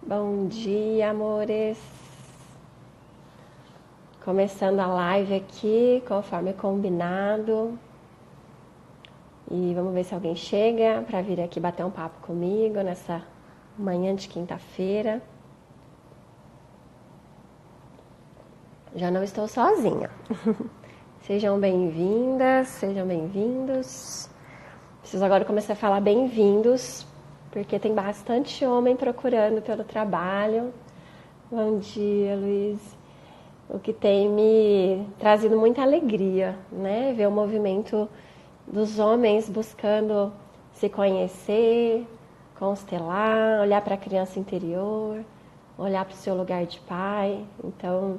Bom dia, amores! Começando a live aqui, conforme combinado. E vamos ver se alguém chega para vir aqui bater um papo comigo nessa manhã de quinta-feira. Já não estou sozinha. Sejam bem-vindas, sejam bem-vindos. Preciso agora começar a falar bem-vindos, porque tem bastante homem procurando pelo trabalho. Bom dia, Luiz. O que tem me trazido muita alegria, né? Ver o movimento dos homens buscando se conhecer, constelar, olhar para a criança interior, olhar para o seu lugar de pai. Então,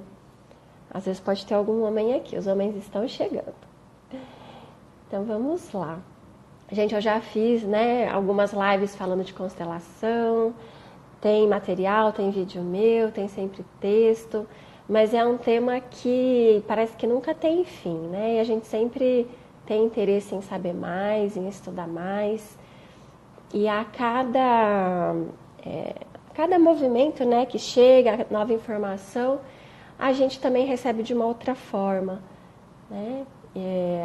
às vezes pode ter algum homem aqui, os homens estão chegando. Então, vamos lá. Gente, eu já fiz, né, algumas lives falando de constelação, tem material, tem vídeo meu, tem sempre texto, mas é um tema que parece que nunca tem fim, né? E a gente sempre tem interesse em saber mais, em estudar mais. E a cada movimento, né, que chega, nova informação, a gente também recebe de uma outra forma, né?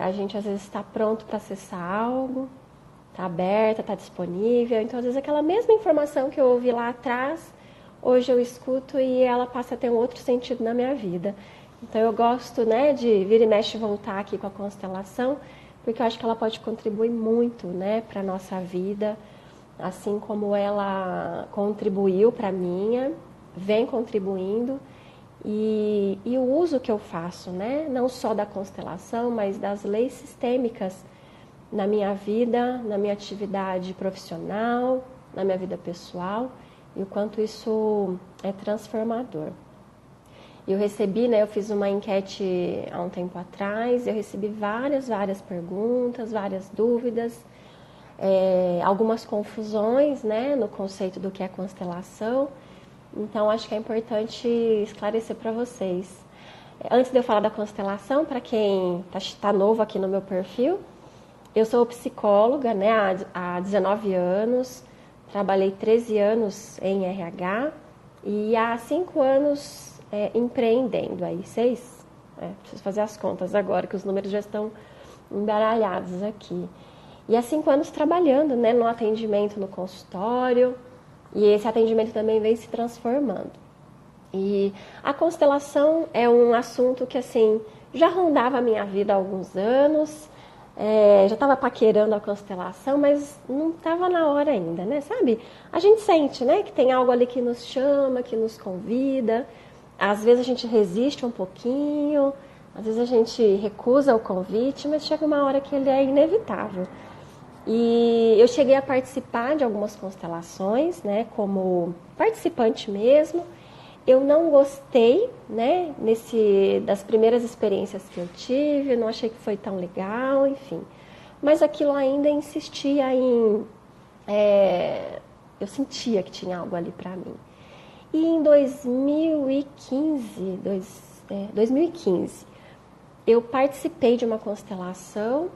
A gente às vezes está pronto para acessar algo, está aberta, está disponível. Então, às vezes, aquela mesma informação que eu ouvi lá atrás, hoje eu escuto e ela passa a ter um outro sentido na minha vida. Então, eu gosto, né, de vir e mexe voltar aqui com a constelação, porque eu acho que ela pode contribuir muito, né, para a nossa vida, assim como ela contribuiu para a minha, vem contribuindo. E o uso que eu faço, né, não só da constelação, mas das leis sistêmicas na minha vida, na minha atividade profissional, na minha vida pessoal, e o quanto isso é transformador. Eu recebi, né, eu fiz uma enquete há um tempo atrás, eu recebi várias perguntas, várias dúvidas, algumas confusões, né, no conceito do que é constelação. Então, acho que é importante esclarecer para vocês. Antes de eu falar da constelação, para quem está novo aqui no meu perfil, eu sou psicóloga, né, há 19 anos, trabalhei 13 anos em RH e há 5 anos empreendendo, aí 6, preciso fazer as contas agora, que os números já estão embaralhados aqui. E há 5 anos trabalhando, né, no atendimento no consultório, e esse atendimento também vem se transformando. E a constelação é um assunto que, assim, já rondava a minha vida há alguns anos, já estava paquerando a constelação, mas não estava na hora ainda, né? Sabe? A gente sente, né, que tem algo ali que nos chama, que nos convida. Às vezes a gente resiste um pouquinho, às vezes a gente recusa o convite, mas chega uma hora que ele é inevitável. E eu cheguei a participar de algumas constelações, né, como participante mesmo. Eu não gostei, né, das primeiras experiências que eu tive, não achei que foi tão legal, enfim. Mas aquilo ainda insistia em... eu sentia que tinha algo ali para mim. E em 2015, eu participei de uma constelação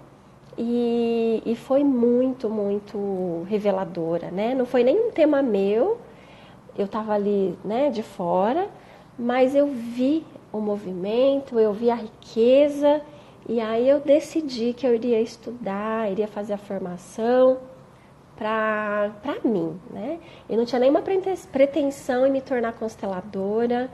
e foi muito reveladora, né? Não foi nem um tema meu, eu estava ali, né, de fora, mas eu vi o movimento, eu vi a riqueza, e aí eu decidi que eu iria estudar, iria fazer a formação para mim, né? Eu não tinha nenhuma pretensão em me tornar consteladora,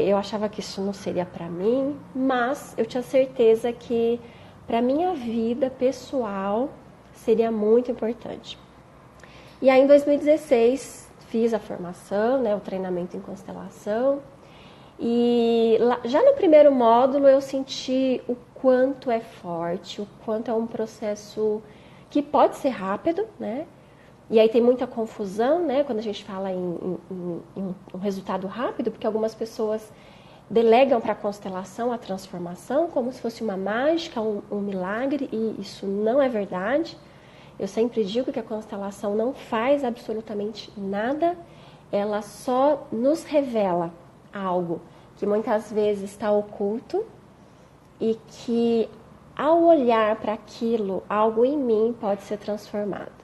eu achava que isso não seria para mim, mas eu tinha certeza que para minha vida pessoal seria muito importante. E aí em 2016 fiz a formação, né, o treinamento em constelação, e já no primeiro módulo eu senti o quanto é forte, o quanto é um processo que pode ser rápido, né? E aí tem muita confusão, né, quando a gente fala em um resultado rápido, porque algumas pessoas delegam para a constelação a transformação como se fosse uma mágica, um milagre, e isso não é verdade. Eu sempre digo que a constelação não faz absolutamente nada, ela só nos revela algo que muitas vezes está oculto e que, ao olhar para aquilo, algo em mim pode ser transformado.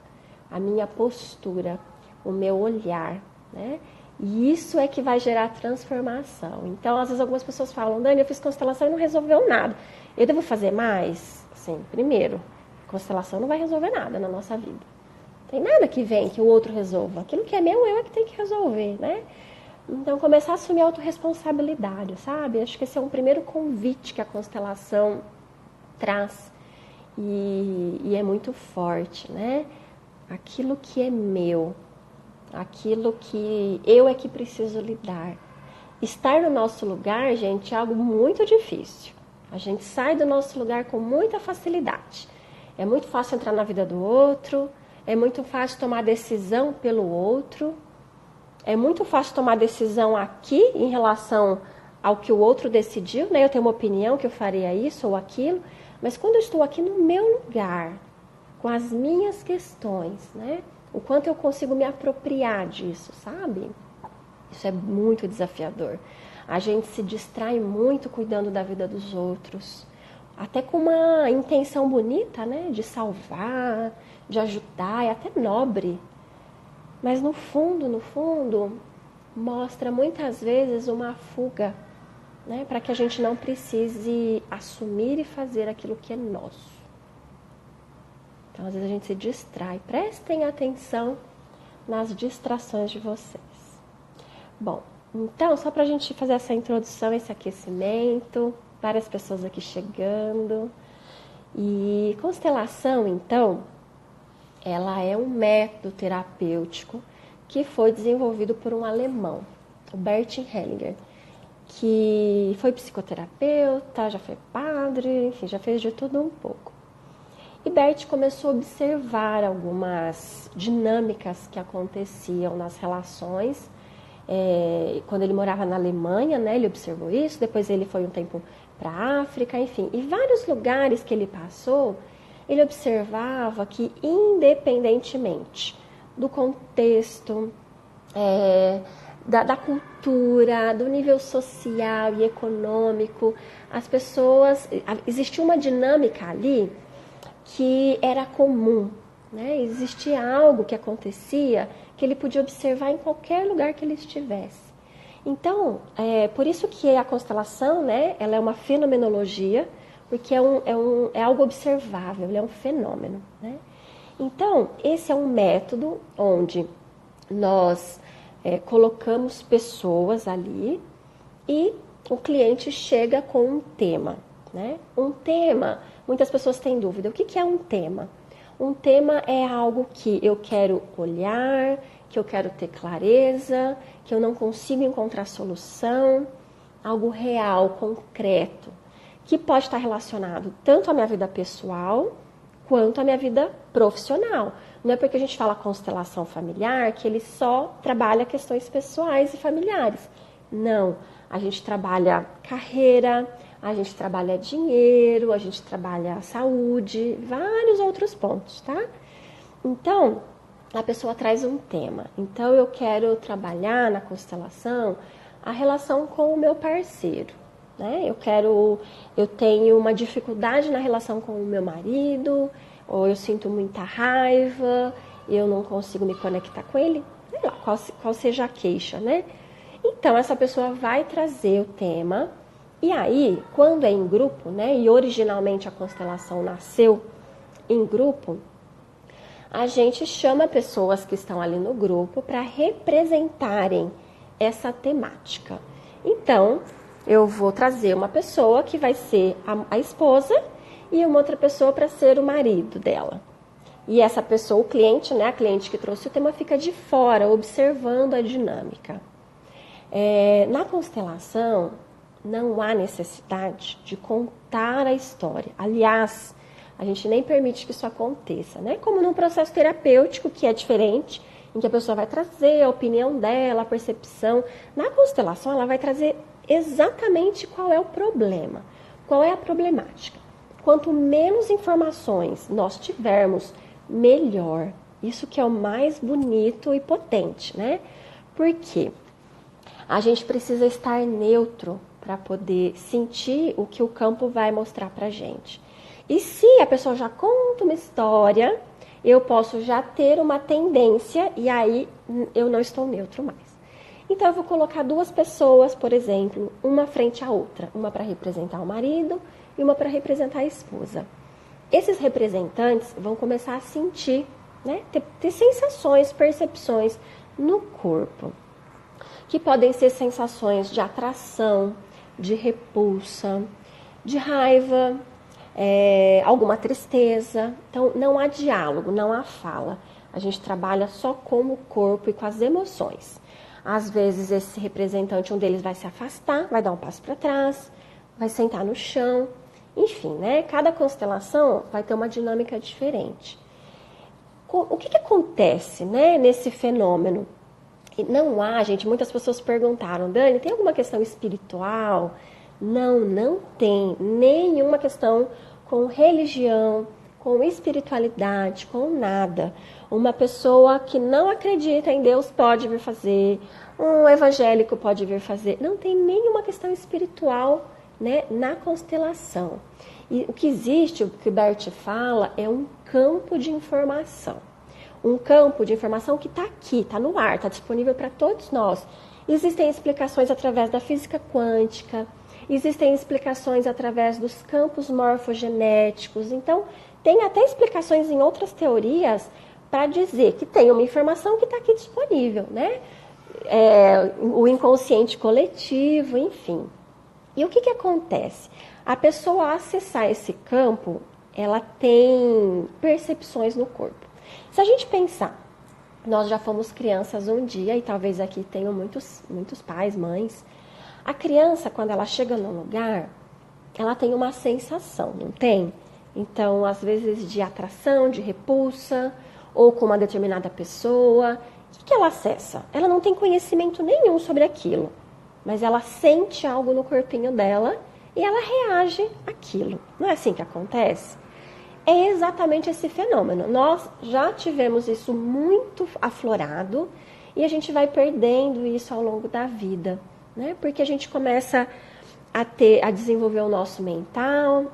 A minha postura, o meu olhar, né? E isso é que vai gerar transformação. Então, às vezes algumas pessoas falam, Dani, eu fiz constelação e não resolveu nada. Eu devo fazer mais? Sim, primeiro, constelação não vai resolver nada na nossa vida. Não tem nada que vem que o outro resolva. Aquilo que é meu, eu é que tenho que resolver, né? Então, começar a assumir a autorresponsabilidade, sabe? Acho que esse é um primeiro convite que a constelação traz. E é muito forte, né? Aquilo que é meu, aquilo que eu é que preciso lidar. Estar no nosso lugar, gente, é algo muito difícil. A gente sai do nosso lugar com muita facilidade. É muito fácil entrar na vida do outro, é muito fácil tomar decisão pelo outro, é muito fácil tomar decisão aqui em relação ao que o outro decidiu, né? Eu tenho uma opinião que eu faria isso ou aquilo, mas quando eu estou aqui no meu lugar, com as minhas questões, né? O quanto eu consigo me apropriar disso, sabe? Isso é muito desafiador. A gente se distrai muito cuidando da vida dos outros, até com uma intenção bonita, né? De salvar, de ajudar, é até nobre. Mas no fundo, mostra muitas vezes uma fuga, né? Para que a gente não precise assumir e fazer aquilo que é nosso. Então, às vezes a gente se distrai. Prestem atenção nas distrações de vocês. Bom, então, só para a gente fazer essa introdução, esse aquecimento, várias pessoas aqui chegando. E constelação, então, ela é um método terapêutico que foi desenvolvido por um alemão, o Bert Hellinger, que foi psicoterapeuta, já foi padre, enfim, já fez de tudo um pouco. E Bert começou a observar algumas dinâmicas que aconteciam nas relações. Quando ele morava na Alemanha, né, ele observou isso, depois ele foi um tempo para a África, enfim. E vários lugares que ele passou, ele observava que, independentemente do contexto, da cultura, do nível social e econômico, as pessoas... Existia uma dinâmica ali que era comum, né? Existia algo que acontecia que ele podia observar em qualquer lugar que ele estivesse. Então, por isso que a constelação, né, ela é uma fenomenologia, porque é algo observável, é um fenômeno, né? Então, esse é um método onde nós colocamos pessoas ali e o cliente chega com um tema, né? Um tema, muitas pessoas têm dúvida, o que é um tema? Um tema é algo que eu quero olhar, que eu quero ter clareza, que eu não consigo encontrar solução, algo real, concreto, que pode estar relacionado tanto à minha vida pessoal quanto à minha vida profissional. Não é porque a gente fala constelação familiar que ele só trabalha questões pessoais e familiares. Não, a gente trabalha carreira, a gente trabalha dinheiro, a gente trabalha saúde, vários outros pontos, tá? Então, a pessoa traz um tema. Então, eu quero trabalhar na constelação a relação com o meu parceiro, né? Eu tenho uma dificuldade na relação com o meu marido, ou eu sinto muita raiva, eu não consigo me conectar com ele, sei lá, qual seja a queixa, né? Então, essa pessoa vai trazer o tema. E aí, quando é em grupo, né, e originalmente a constelação nasceu em grupo, a gente chama pessoas que estão ali no grupo para representarem essa temática. Então, eu vou trazer uma pessoa que vai ser a esposa e uma outra pessoa para ser o marido dela. E essa pessoa, o cliente, né, a cliente que trouxe o tema, fica de fora, observando a dinâmica. Na constelação, não há necessidade de contar a história. Aliás, a gente nem permite que isso aconteça, né? Como num processo terapêutico, que é diferente, em que a pessoa vai trazer a opinião dela, a percepção. Na constelação, ela vai trazer exatamente qual é o problema, qual é a problemática. Quanto menos informações nós tivermos, melhor. Isso que é o mais bonito e potente, né? Por quê? A gente precisa estar neutro para poder sentir o que o campo vai mostrar para a gente. E se a pessoa já conta uma história eu posso já ter uma tendência e aí eu não estou neutro mais. Então eu vou colocar duas pessoas, por exemplo, uma frente à outra, uma para representar o marido e uma para representar a esposa. Esses representantes vão começar a sentir, né, ter sensações, percepções no corpo, que podem ser sensações de atração, de repulsa, de raiva, alguma tristeza. Então não há diálogo, não há fala. A gente trabalha só com o corpo e com as emoções. Às vezes esse representante, um deles vai se afastar, vai dar um passo para trás, vai sentar no chão. Enfim, né? Cada constelação vai ter uma dinâmica diferente. O que acontece, né, nesse fenômeno? Não há, gente, muitas pessoas perguntaram, Dani, tem alguma questão espiritual? Não, não tem nenhuma questão com religião, com espiritualidade, com nada. Uma pessoa que não acredita em Deus pode vir fazer, um evangélico pode vir fazer. Não tem nenhuma questão espiritual, né, na constelação. E o que existe, o que o Bert fala, é um campo de informação. Um campo de informação que está aqui, está no ar, está disponível para todos nós. Existem explicações através da física quântica, existem explicações através dos campos morfogenéticos. Então, tem até explicações em outras teorias para dizer que tem uma informação que está aqui disponível, né? O inconsciente coletivo, enfim. E o que acontece? A pessoa, ao acessar esse campo, ela tem percepções no corpo. Se a gente pensar, nós já fomos crianças um dia, e talvez aqui tenham muitos pais, mães. A criança, quando ela chega num lugar, ela tem uma sensação, não tem? Então, às vezes de atração, de repulsa, ou com uma determinada pessoa. O que ela acessa? Ela não tem conhecimento nenhum sobre aquilo, mas ela sente algo no corpinho dela e ela reage àquilo. Não é assim que acontece? É exatamente esse fenômeno. Nós já tivemos isso muito aflorado e a gente vai perdendo isso ao longo da vida, né? Porque a gente começa a desenvolver o nosso mental,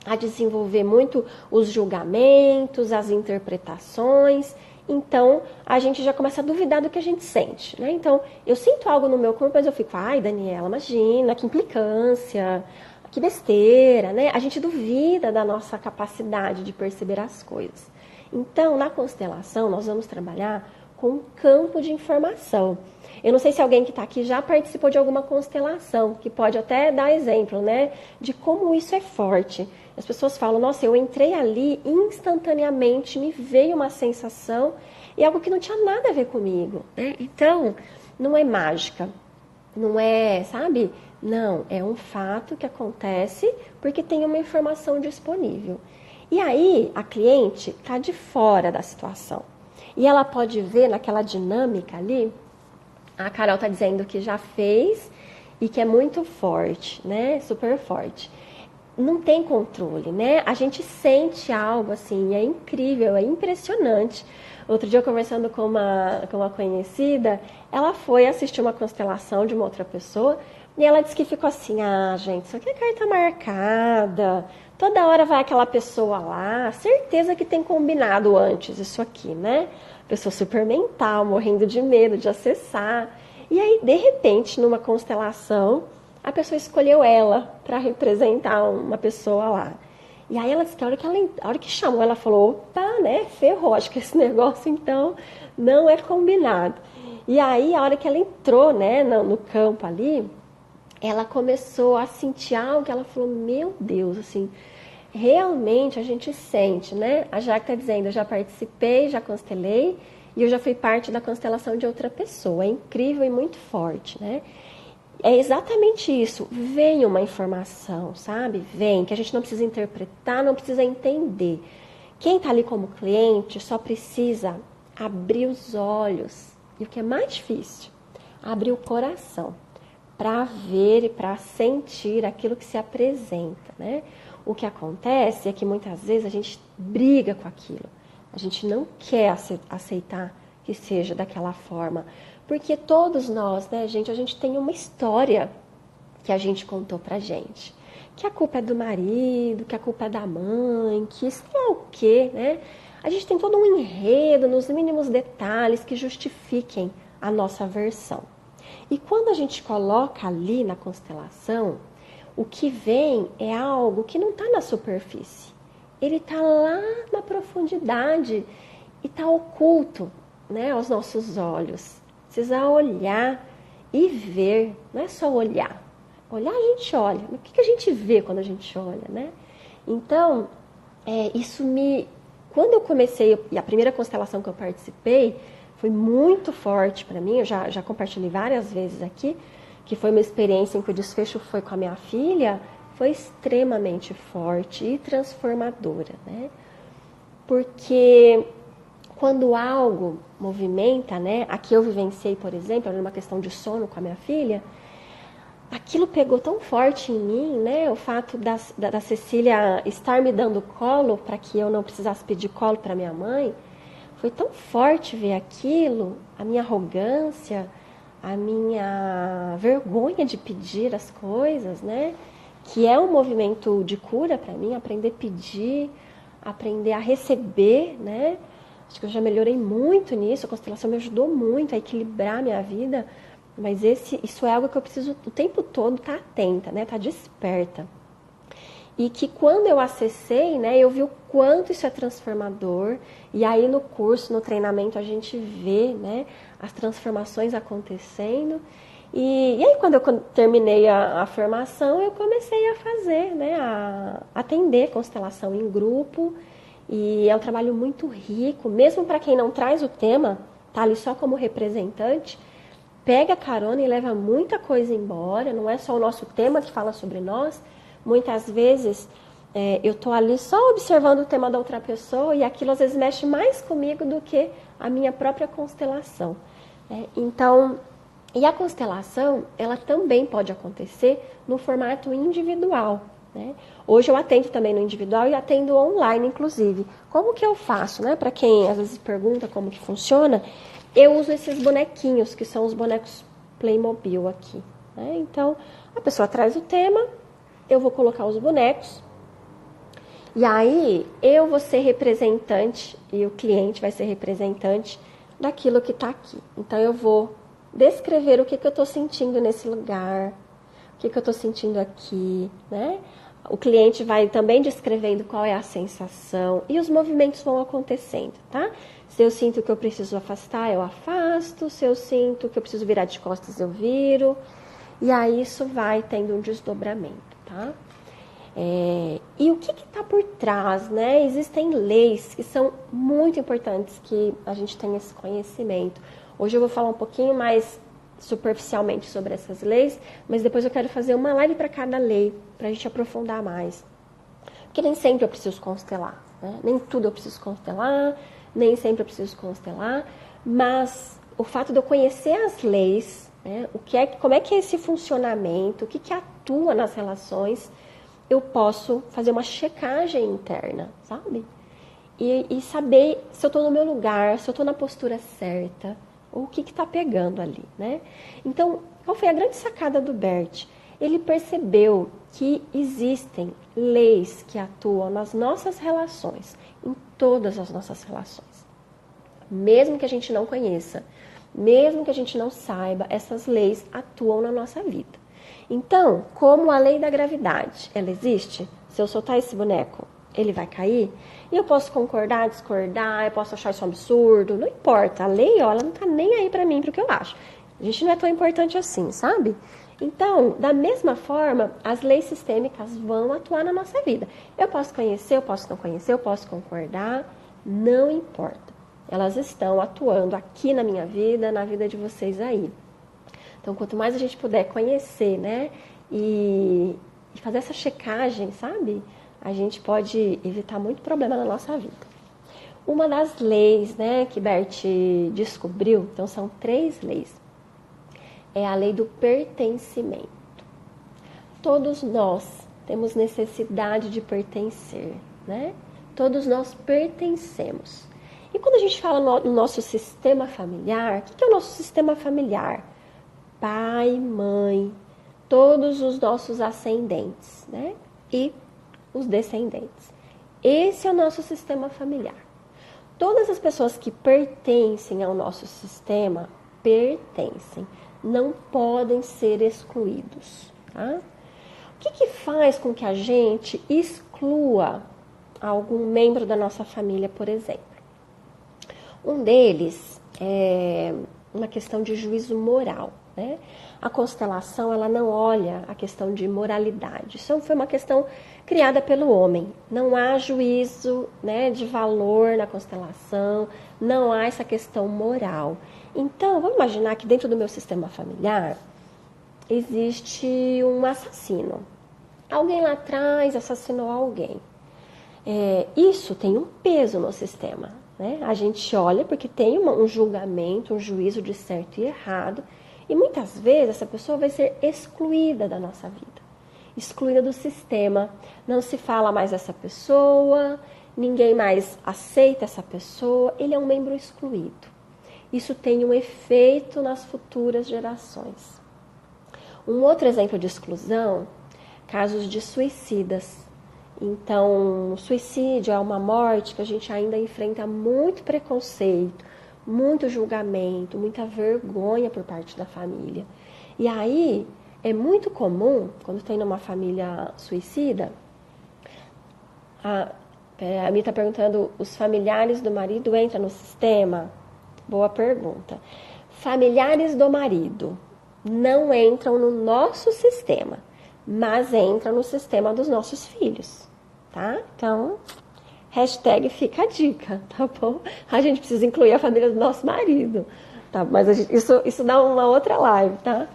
a desenvolver muito os julgamentos, as interpretações. Então, a gente já começa a duvidar do que a gente sente, né? Então, eu sinto algo no meu corpo, mas eu fico, ai, Daniela, imagina, que implicância, que besteira, né? A gente duvida da nossa capacidade de perceber as coisas. Então, na constelação, nós vamos trabalhar com um campo de informação. Eu não sei se alguém que está aqui já participou de alguma constelação, que pode até dar exemplo, né? De como isso é forte. As pessoas falam, nossa, eu entrei ali instantaneamente, me veio uma sensação e algo que não tinha nada a ver comigo, né? Então, não é mágica, não é, sabe? Não, é um fato que acontece porque tem uma informação disponível. E aí, a cliente está de fora da situação. E ela pode ver naquela dinâmica ali, a Carol está dizendo que já fez e que é muito forte, né? Super forte. Não tem controle, né? A gente sente algo assim, é incrível, é impressionante. Outro dia, conversando com uma conhecida, ela foi assistir uma constelação de uma outra pessoa e ela disse que ficou assim, ah, gente, isso aqui é carta marcada, toda hora vai aquela pessoa lá, certeza que tem combinado antes isso aqui, né? Pessoa super mental, morrendo de medo de acessar. E aí, de repente, numa constelação, a pessoa escolheu ela para representar uma pessoa lá. E aí ela disse que a hora que chamou, ela falou, opa, né, ferrou, acho que esse negócio, então, não é combinado. E aí, a hora que ela entrou, né, no campo ali, ela começou a sentir algo que ela falou, meu Deus, assim, realmente a gente sente, né? A Jaque está dizendo, eu já participei, já constelei, e eu já fui parte da constelação de outra pessoa. É incrível e muito forte, né? É exatamente isso. Vem uma informação, sabe? Vem, que a gente não precisa interpretar, não precisa entender. Quem está ali como cliente só precisa abrir os olhos. E o que é mais difícil? Abrir o coração para ver e para sentir aquilo que se apresenta, né? O que acontece é que muitas vezes a gente briga com aquilo. A gente não quer aceitar que seja daquela forma. Porque todos nós, né, gente, a gente tem uma história que a gente contou pra gente. Que a culpa é do marido, que a culpa é da mãe, que sei lá o quê, né? A gente tem todo um enredo nos mínimos detalhes que justifiquem a nossa versão. E quando a gente coloca ali na constelação, o que vem é algo que não está na superfície. Ele está lá na profundidade e está oculto, né, aos nossos olhos. Precisa olhar e ver, não é só olhar. Olhar a gente olha, mas o que a gente vê quando a gente olha, né? Então, quando eu comecei, e a primeira constelação que eu participei, foi muito forte para mim, eu já compartilhei várias vezes aqui, que foi uma experiência em que o desfecho foi com a minha filha, foi extremamente forte e transformadora, né? Porque quando algo movimenta, né? Aqui eu vivenciei, por exemplo, numa questão de sono com a minha filha, aquilo pegou tão forte em mim, né? O fato da Cecília estar me dando colo para que eu não precisasse pedir colo para minha mãe, foi tão forte ver aquilo, a minha arrogância, a minha vergonha de pedir as coisas, né? Que é um movimento de cura para mim, aprender a pedir, aprender a receber, né? Acho que eu já melhorei muito nisso, a constelação me ajudou muito a equilibrar a minha vida, mas isso é algo que eu preciso o tempo todo estar atenta, né? Estar desperta. E que quando eu acessei, né, eu vi o quanto isso é transformador. E aí no curso, no treinamento, a gente vê, né, as transformações acontecendo. E aí quando eu terminei a formação, eu comecei a fazer, né, a atender constelação em grupo. E é um trabalho muito rico, mesmo para quem não traz o tema, tá ali só como representante, pega a carona e leva muita coisa embora, não é só o nosso tema que fala sobre nós. Muitas vezes eu estou ali só observando o tema da outra pessoa e aquilo às vezes mexe mais comigo do que a minha própria constelação. Então, e a constelação, ela também pode acontecer no formato individual, né? Hoje eu atendo também no individual e atendo online, inclusive. Como que eu faço, né? Para quem às vezes pergunta como que funciona, eu uso esses bonequinhos, que são os bonecos Playmobil aqui, né? Então, a pessoa traz o tema, eu vou colocar os bonecos, e aí eu vou ser representante e o cliente vai ser representante daquilo que está aqui. Então eu vou descrever o que eu estou sentindo nesse lugar, o que eu estou sentindo aqui, né? O cliente vai também descrevendo qual é a sensação e os movimentos vão acontecendo, tá? Se eu sinto que eu preciso afastar, eu afasto. Se eu sinto que eu preciso virar de costas, eu viro. E aí isso vai tendo um desdobramento, tá? E o que está por trás, né? Existem leis que são muito importantes que a gente tenha esse conhecimento. Hoje eu vou falar um pouquinho mais superficialmente sobre essas leis, mas depois eu quero fazer uma live para cada lei, para a gente aprofundar mais. Porque nem sempre eu preciso constelar, né? Nem tudo eu preciso constelar, nem sempre eu preciso constelar, mas o fato de eu conhecer as leis, né? Como é que é esse funcionamento, o que atua nas relações, eu posso fazer uma checagem interna, sabe? E saber se eu estou no meu lugar, se eu estou na postura certa, o que está pegando ali, né? Então, qual foi a grande sacada do Bert? Ele percebeu que existem leis que atuam nas nossas relações, em todas as nossas relações. Mesmo que a gente não conheça, mesmo que a gente não saiba, essas leis atuam na nossa vida. Então, como a lei da gravidade, ela existe, se eu soltar esse boneco, ele vai cair, e eu posso concordar, discordar, eu posso achar isso um absurdo, não importa, a lei, ó, ela não tá nem aí pra mim, pro que eu acho. A gente não é tão importante assim, sabe? Então, da mesma forma, as leis sistêmicas vão atuar na nossa vida. Eu posso conhecer, eu posso não conhecer, eu posso concordar, não importa. Elas estão atuando aqui na minha vida, na vida de vocês aí. Então, quanto mais a gente puder conhecer, né, e fazer essa checagem, sabe, a gente pode evitar muito problema na nossa vida. Uma das leis, né, que Bert descobriu, então são 3 leis, é a lei do pertencimento. Todos nós temos necessidade de pertencer, né? Todos nós pertencemos. E quando a gente fala no nosso sistema familiar, o que é o nosso sistema familiar? Pai, mãe, todos os nossos ascendentes, né? E os descendentes. Esse é o nosso sistema familiar. Todas as pessoas que pertencem ao nosso sistema, pertencem, não podem ser excluídos, tá? O que faz com que a gente exclua algum membro da nossa família, por exemplo? Um deles é uma questão de juízo moral, né? A constelação, ela não olha a questão de moralidade. Isso foi uma questão criada pelo homem. Não há juízo, né, de valor na constelação, não há essa questão moral. Então, vamos imaginar que dentro do meu sistema familiar existe um assassino. Alguém lá atrás assassinou alguém. Isso tem um peso no sistema, né? A gente olha porque tem um julgamento, um juízo de certo e errado, e muitas vezes essa pessoa vai ser excluída da nossa vida, excluída do sistema. Não se fala mais dessa pessoa, ninguém mais aceita essa pessoa, ele é um membro excluído. Isso tem um efeito nas futuras gerações. Um outro exemplo de exclusão, casos de suicidas. Então, o suicídio é uma morte que a gente ainda enfrenta muito preconceito, muito julgamento, muita vergonha por parte da família. E aí, é muito comum, quando tem numa família suicida, a Mia está perguntando, os familiares do marido entram no sistema? Boa pergunta. Familiares do marido não entram no nosso sistema, mas entram no sistema dos nossos filhos, tá? Então, hashtag fica a dica, tá bom? A gente precisa incluir a família do nosso marido, tá? Mas isso dá uma outra live, tá?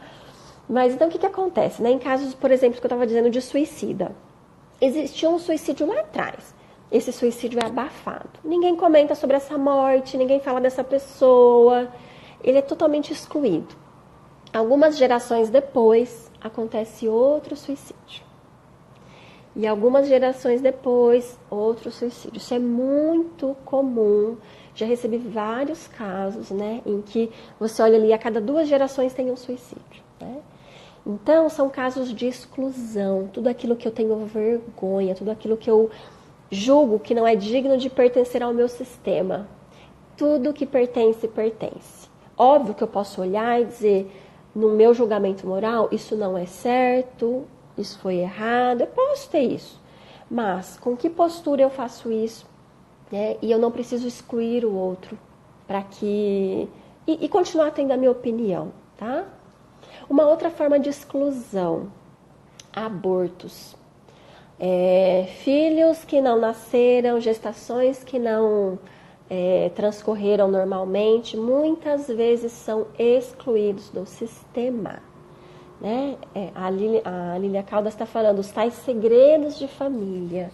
Mas então o que acontece, né? Em casos, por exemplo, que eu estava dizendo de suicida. Existiu um suicídio lá atrás. Esse suicídio é abafado. Ninguém comenta sobre essa morte, ninguém fala dessa pessoa. Ele é totalmente excluído. Algumas gerações depois, acontece outro suicídio. E algumas gerações depois, outro suicídio. Isso é muito comum. Já recebi vários casos, né, em que você olha ali, a cada 2 gerações tem um suicídio, né? Então, são casos de exclusão. Tudo aquilo que eu tenho vergonha, tudo aquilo que eu julgo que não é digno de pertencer ao meu sistema. Tudo que pertence, pertence. Óbvio que eu posso olhar e dizer, no meu julgamento moral, isso não é certo, isso foi errado, eu posso ter isso. Mas com que postura eu faço isso? Né? E eu não preciso excluir o outro para que... E continuar tendo a minha opinião, tá? Uma outra forma de exclusão, abortos. Filhos que não nasceram, gestações que não transcorreram normalmente, muitas vezes são excluídos do sistema. Né? A Lília Caldas está falando, os tais segredos de família.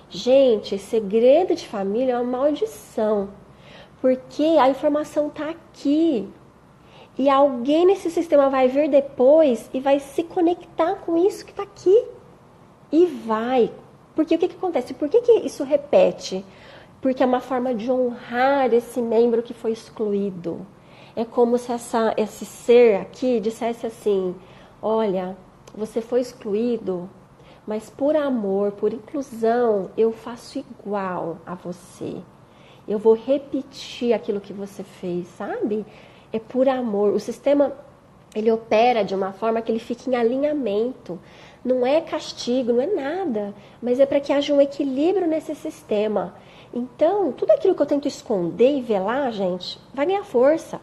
Gente, segredo de família é uma maldição, porque a informação está aqui. E alguém nesse sistema vai vir depois e vai se conectar com isso que está aqui. E vai. Porque o que acontece? Por que isso repete? Porque é uma forma de honrar esse membro que foi excluído. É como se esse ser aqui dissesse assim, olha, você foi excluído, mas por amor, por inclusão, eu faço igual a você. Eu vou repetir aquilo que você fez, sabe? É por amor. O sistema, ele opera de uma forma que ele fica em alinhamento. Não é castigo, não é nada. Mas é para que haja um equilíbrio nesse sistema. Então, tudo aquilo que eu tento esconder e velar, gente, vai ganhar força.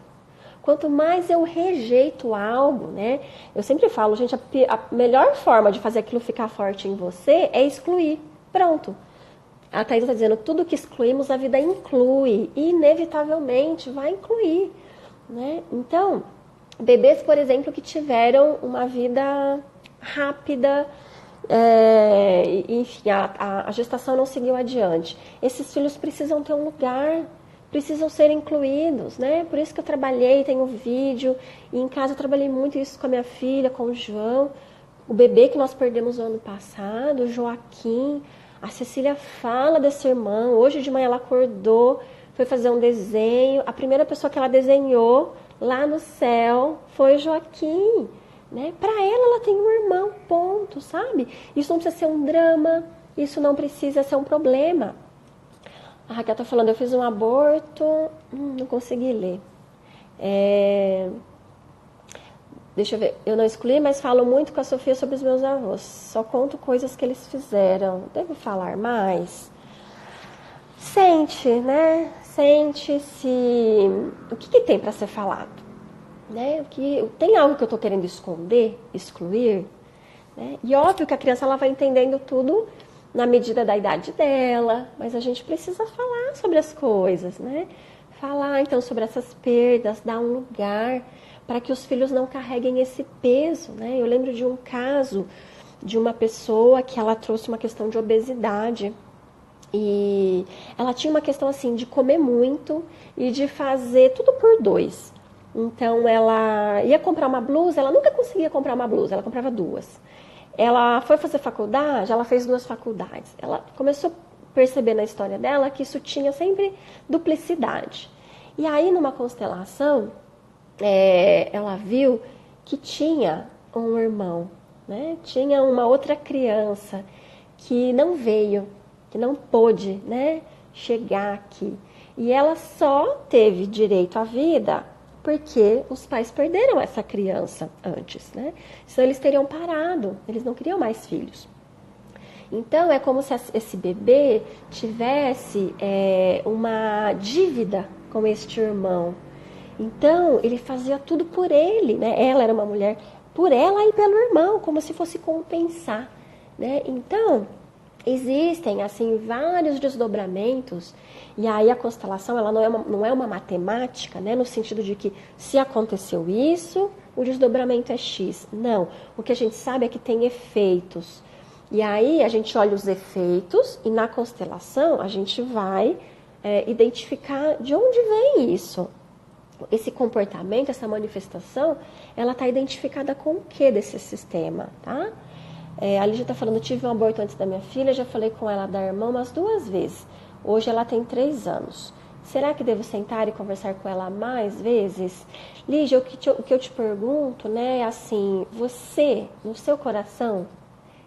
Quanto mais eu rejeito algo, né? Eu sempre falo, gente, a melhor forma de fazer aquilo ficar forte em você é excluir. Pronto. A Thaís está dizendo, tudo que excluímos, a vida inclui. E, inevitavelmente, vai incluir. Né? Então, bebês, por exemplo, que tiveram uma vida rápida, enfim, a gestação não seguiu adiante. Esses filhos precisam ter um lugar, precisam ser incluídos, né? Por isso que eu trabalhei, tenho vídeo, e em casa eu trabalhei muito isso com a minha filha, com o João, o bebê que nós perdemos no ano passado, o Joaquim. A Cecília fala desse irmão, hoje de manhã ela acordou, foi fazer um desenho, a primeira pessoa que ela desenhou lá no céu foi o Joaquim, né? Para ela tem um irmão, ponto, sabe? Isso não precisa ser um drama, isso não precisa ser um problema. A Raquel está falando, eu fiz um aborto, não consegui ler. Deixa eu ver, eu não excluí, mas falo muito com a Sofia sobre os meus avós. Só conto coisas que eles fizeram. Devo falar mais? Sente, né? Sente se... O que tem para ser falado? Né? Tem algo que eu estou querendo esconder, excluir? Né? E óbvio que a criança ela vai entendendo tudo na medida da idade dela, mas a gente precisa falar sobre as coisas, né? Falar então sobre essas perdas, dar um lugar para que os filhos não carreguem esse peso, né? Eu lembro de um caso de uma pessoa que ela trouxe uma questão de obesidade e ela tinha uma questão assim de comer muito e de fazer tudo por dois. Então ela ia comprar uma blusa, ela nunca conseguia comprar uma blusa, ela comprava duas. Ela foi fazer faculdade, ela fez 2 faculdades. Ela começou a perceber na história dela que isso tinha sempre duplicidade. E aí, numa constelação, ela viu que tinha um irmão, né? Tinha uma outra criança que não veio, que não pôde, né, chegar aqui. E ela só teve direito à vida porque os pais perderam essa criança antes, né? Senão eles teriam parado, eles não queriam mais filhos. Então é como se esse bebê tivesse uma dívida com este irmão. Então ele fazia tudo por ele, né? Ela era uma mulher por ela e pelo irmão, como se fosse compensar, né? Então existem assim vários desdobramentos e aí a constelação ela não é uma matemática, né, no sentido de que se aconteceu isso, o desdobramento é X. Não, o que a gente sabe é que tem efeitos. E aí a gente olha os efeitos e na constelação a gente vai identificar de onde vem isso. Esse comportamento, essa manifestação, ela está identificada com o que desse sistema, tá? A Lígia está falando, tive um aborto antes da minha filha, já falei com ela da irmã umas 2 vezes. Hoje ela tem 3 anos. Será que devo sentar e conversar com ela mais vezes? Lígia, o que eu te pergunto, né, é assim, você, no seu coração,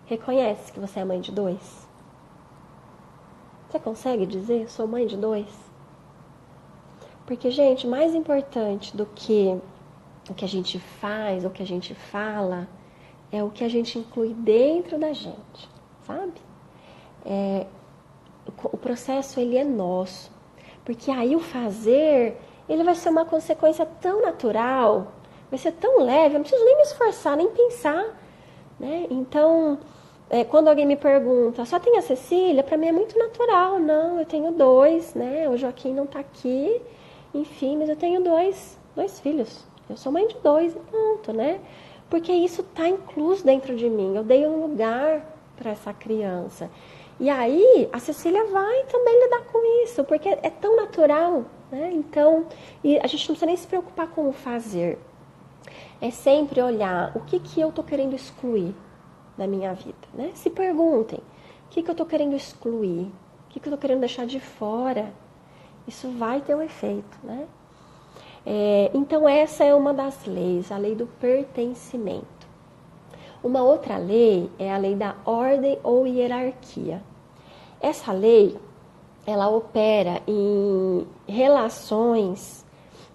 reconhece que você é mãe de 2? Você consegue dizer, sou mãe de 2? Porque, gente, mais importante do que o que a gente faz, o que a gente fala, é o que a gente inclui dentro da gente, sabe? O processo, ele é nosso. Porque aí o fazer, ele vai ser uma consequência tão natural, vai ser tão leve, eu não preciso nem me esforçar, nem pensar, né? Então, quando alguém me pergunta, só tem a Cecília? Para mim é muito natural. Não, eu tenho 2, né? O Joaquim não tá aqui, enfim, mas eu tenho 2 filhos. Eu sou mãe de 2 e ponto, né? Porque isso está incluso dentro de mim. Eu dei um lugar para essa criança. E aí, a Cecília vai também lidar com isso, porque é tão natural, né? Então, e a gente não precisa nem se preocupar com o fazer. É sempre olhar o que eu estou querendo excluir da minha vida, né? Se perguntem, o que eu estou querendo excluir? O que eu estou querendo deixar de fora? Isso vai ter um efeito, né? Então essa é uma das leis, a lei do pertencimento. Uma outra lei é a lei da ordem ou hierarquia. Essa lei, ela opera em relações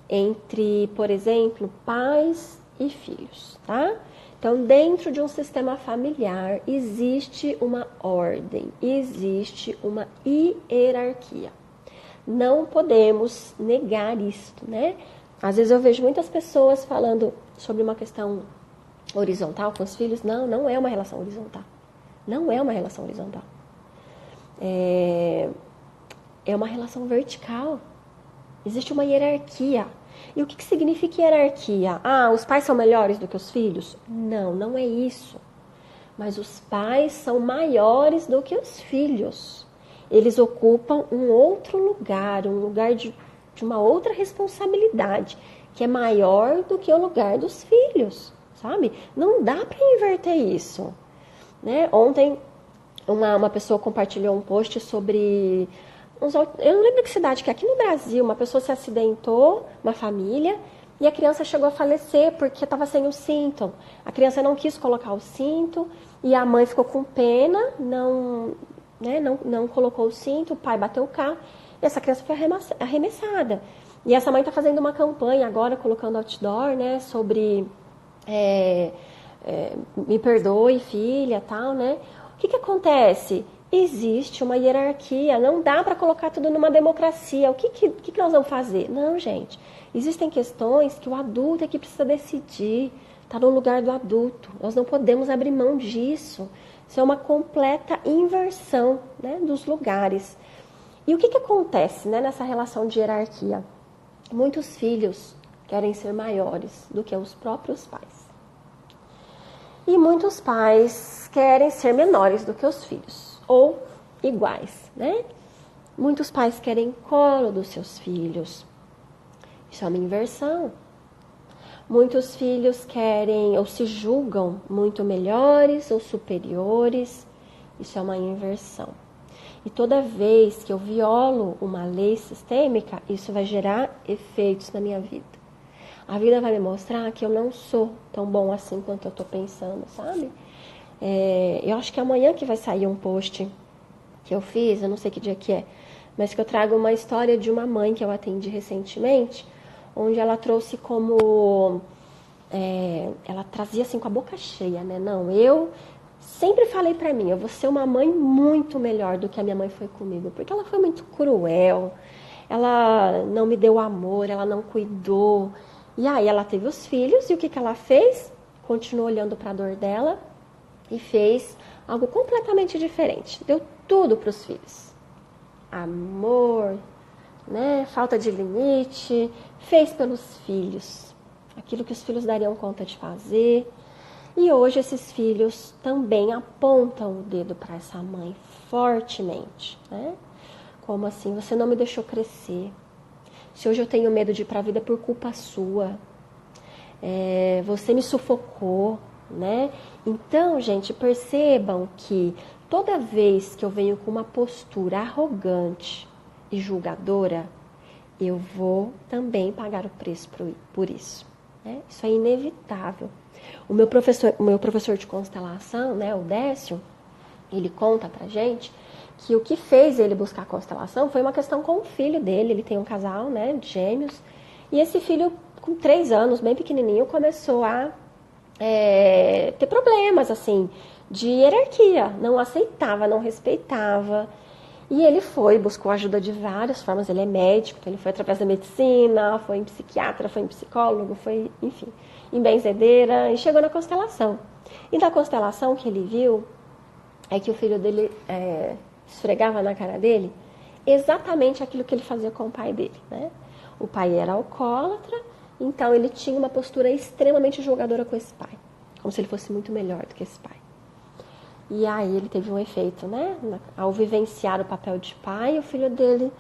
entre, por exemplo, pais e filhos, tá? Então, dentro de um sistema familiar, existe uma ordem, existe uma hierarquia. Não podemos negar isto, né? Às vezes eu vejo muitas pessoas falando sobre uma questão horizontal com os filhos. Não é uma relação horizontal. Não é uma relação horizontal. É uma relação vertical. Existe uma hierarquia. E o que significa hierarquia? Os pais são melhores do que os filhos? Não é isso. Mas os pais são maiores do que os filhos. Eles ocupam um outro lugar, um lugar de uma outra responsabilidade, que é maior do que o lugar dos filhos, sabe? Não dá para inverter isso, né? Ontem, uma pessoa compartilhou um post sobre... Eu não lembro que cidade, que é aqui no Brasil, uma pessoa se acidentou, uma família, e a criança chegou a falecer porque estava sem o cinto. A criança não quis colocar o cinto, e a mãe ficou com pena, não colocou o cinto, o pai bateu o carro, E essa criança foi arremessada. E essa mãe está fazendo uma campanha agora, colocando outdoor, né, sobre me perdoe, filha, tal, né? O que acontece? Existe uma hierarquia, não dá para colocar tudo numa democracia. O que nós vamos fazer? Não, gente. Existem questões que o adulto é que precisa decidir. Está no lugar do adulto. Nós não podemos abrir mão disso. Isso é uma completa inversão, né, dos lugares. E o que acontece, né, nessa relação de hierarquia? Muitos filhos querem ser maiores do que os próprios pais. E muitos pais querem ser menores do que os filhos, ou iguais, né? Muitos pais querem colo dos seus filhos. Isso é uma inversão. Muitos filhos querem ou se julgam muito melhores ou superiores. Isso é uma inversão. E toda vez que eu violo uma lei sistêmica, isso vai gerar efeitos na minha vida. A vida vai me mostrar que eu não sou tão bom assim quanto eu estou pensando, sabe? Eu acho que amanhã que vai sair um post que eu fiz, eu não sei que dia que é, mas que eu trago uma história de uma mãe que eu atendi recentemente, onde ela trouxe como... ela trazia assim com a boca cheia, né? Não, eu sempre falei pra mim, eu vou ser uma mãe muito melhor do que a minha mãe foi comigo, porque ela foi muito cruel, ela não me deu amor, ela não cuidou. E aí ela teve os filhos e o que ela fez? Continuou olhando para a dor dela e fez algo completamente diferente. Deu tudo para os filhos. Amor, né? Falta de limite, fez pelos filhos. Aquilo que os filhos dariam conta de fazer. E hoje esses filhos também apontam o dedo para essa mãe fortemente, né? Como assim? Você não me deixou crescer. Se hoje eu tenho medo de ir para a vida por culpa sua, você me sufocou, né? Então, gente, percebam que toda vez que eu venho com uma postura arrogante e julgadora, eu vou também pagar o preço por isso, né? Isso é inevitável. O meu professor de constelação, né, o Décio, ele conta pra gente que o que fez ele buscar a constelação foi uma questão com o filho dele. Ele tem um casal, né, de gêmeos, e esse filho, com 3 anos, bem pequenininho, começou a ter problemas, assim, de hierarquia. Não aceitava, não respeitava. E ele buscou ajuda de várias formas. Ele é médico, então ele foi através da medicina, foi em psiquiatra, foi em psicólogo, foi, enfim, em benzedeira, e chegou na constelação. E da constelação que ele viu é que o filho dele esfregava na cara dele exatamente aquilo que ele fazia com o pai dele, né? O pai era alcoólatra, então ele tinha uma postura extremamente julgadora com esse pai, como se ele fosse muito melhor do que esse pai. E aí ele teve um efeito, né? Ao vivenciar o papel de pai, o filho dele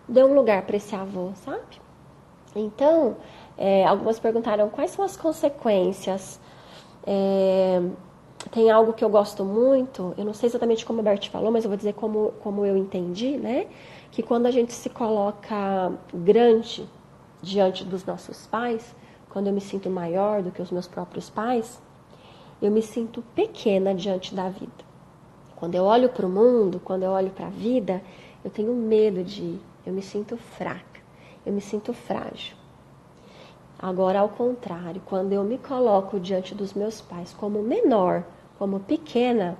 deu um lugar para esse avô, sabe? Então, algumas perguntaram quais são as consequências. Tem algo que eu gosto muito, eu não sei exatamente como a Bert falou, mas eu vou dizer como eu entendi, né? Que quando a gente se coloca grande diante dos nossos pais, quando eu me sinto maior do que os meus próprios pais, eu me sinto pequena diante da vida. Quando eu olho para o mundo, quando eu olho para a vida, eu tenho medo de ir, eu me sinto fraca, eu me sinto frágil. Agora, ao contrário, quando eu me coloco diante dos meus pais como menor, como pequena,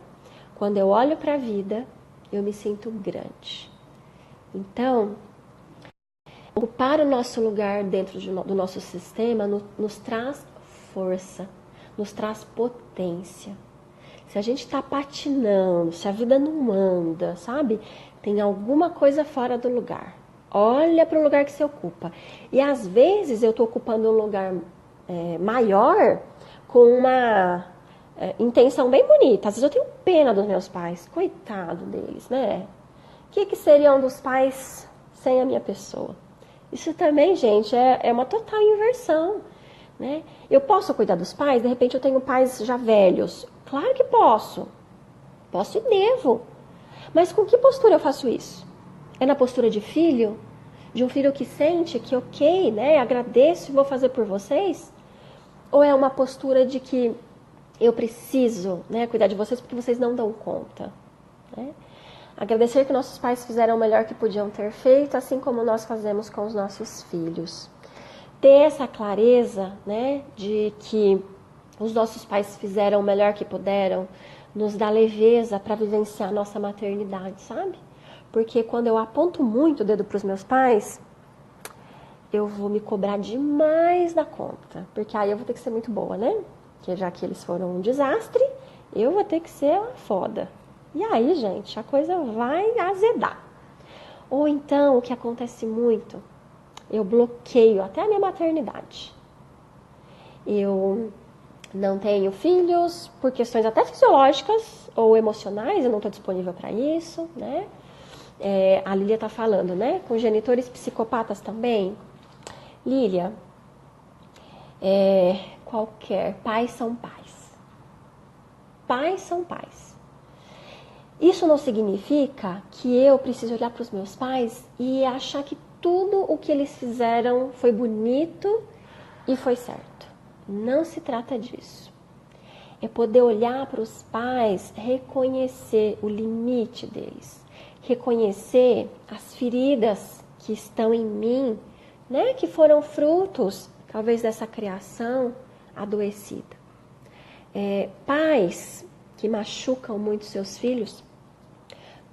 quando eu olho para a vida, eu me sinto grande. Então, ocupar o nosso lugar dentro do nosso sistema nos traz força, nos traz potência. Se a gente está patinando, se a vida não anda, sabe? Tem alguma coisa fora do lugar. Olha para o lugar que você ocupa. E às vezes eu estou ocupando um lugar maior com uma intenção bem bonita. Às vezes eu tenho pena dos meus pais. Coitado deles, né? O que seriam dos pais sem a minha pessoa? Isso também, gente, é uma total inversão, né? Eu posso cuidar dos pais? De repente eu tenho pais já velhos. Claro que posso. Posso e devo. Mas com que postura eu faço isso? É na postura de filho? De um filho que sente que ok, né? Agradeço e vou fazer por vocês? Ou é uma postura de que eu preciso, né, cuidar de vocês porque vocês não dão conta, né? Agradecer que nossos pais fizeram o melhor que podiam ter feito, assim como nós fazemos com os nossos filhos. Ter essa clareza, né, de que os nossos pais fizeram o melhor que puderam, nos dá leveza para vivenciar a nossa maternidade, sabe? Porque quando eu aponto muito o dedo para os meus pais, eu vou me cobrar demais da conta. Porque aí eu vou ter que ser muito boa, né? Porque já que eles foram um desastre, eu vou ter que ser uma foda. E aí, gente, a coisa vai azedar. Ou então, o que acontece muito, eu bloqueio até a minha maternidade. Eu não tenho filhos por questões até fisiológicas ou emocionais, eu não estou disponível para isso, né? A Lília está falando, né? Com genitores psicopatas também. Lília, pais são pais. Pais são pais. Isso não significa que eu preciso olhar para os meus pais e achar que tudo o que eles fizeram foi bonito e foi certo. Não se trata disso. É poder olhar para os pais, reconhecer o limite deles, reconhecer as feridas que estão em mim, né, que foram frutos, talvez, dessa criação adoecida. Pais que machucam muito seus filhos,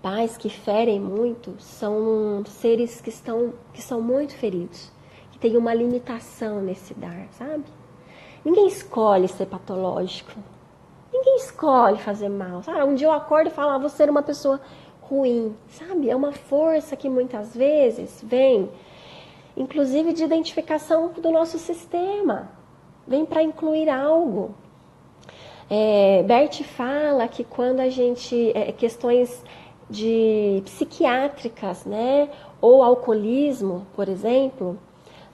pais que ferem muito, são seres que são muito feridos, que têm uma limitação nesse dar, sabe? Ninguém escolhe ser patológico. Ninguém escolhe fazer mal. Sabe? Um dia eu acordo e falo, vou ser uma pessoa ruim. Sabe? É uma força que muitas vezes vem, inclusive de identificação do nosso sistema. Vem para incluir algo. Bert fala que quando a gente... questões de psiquiátricas, né? Ou alcoolismo, por exemplo,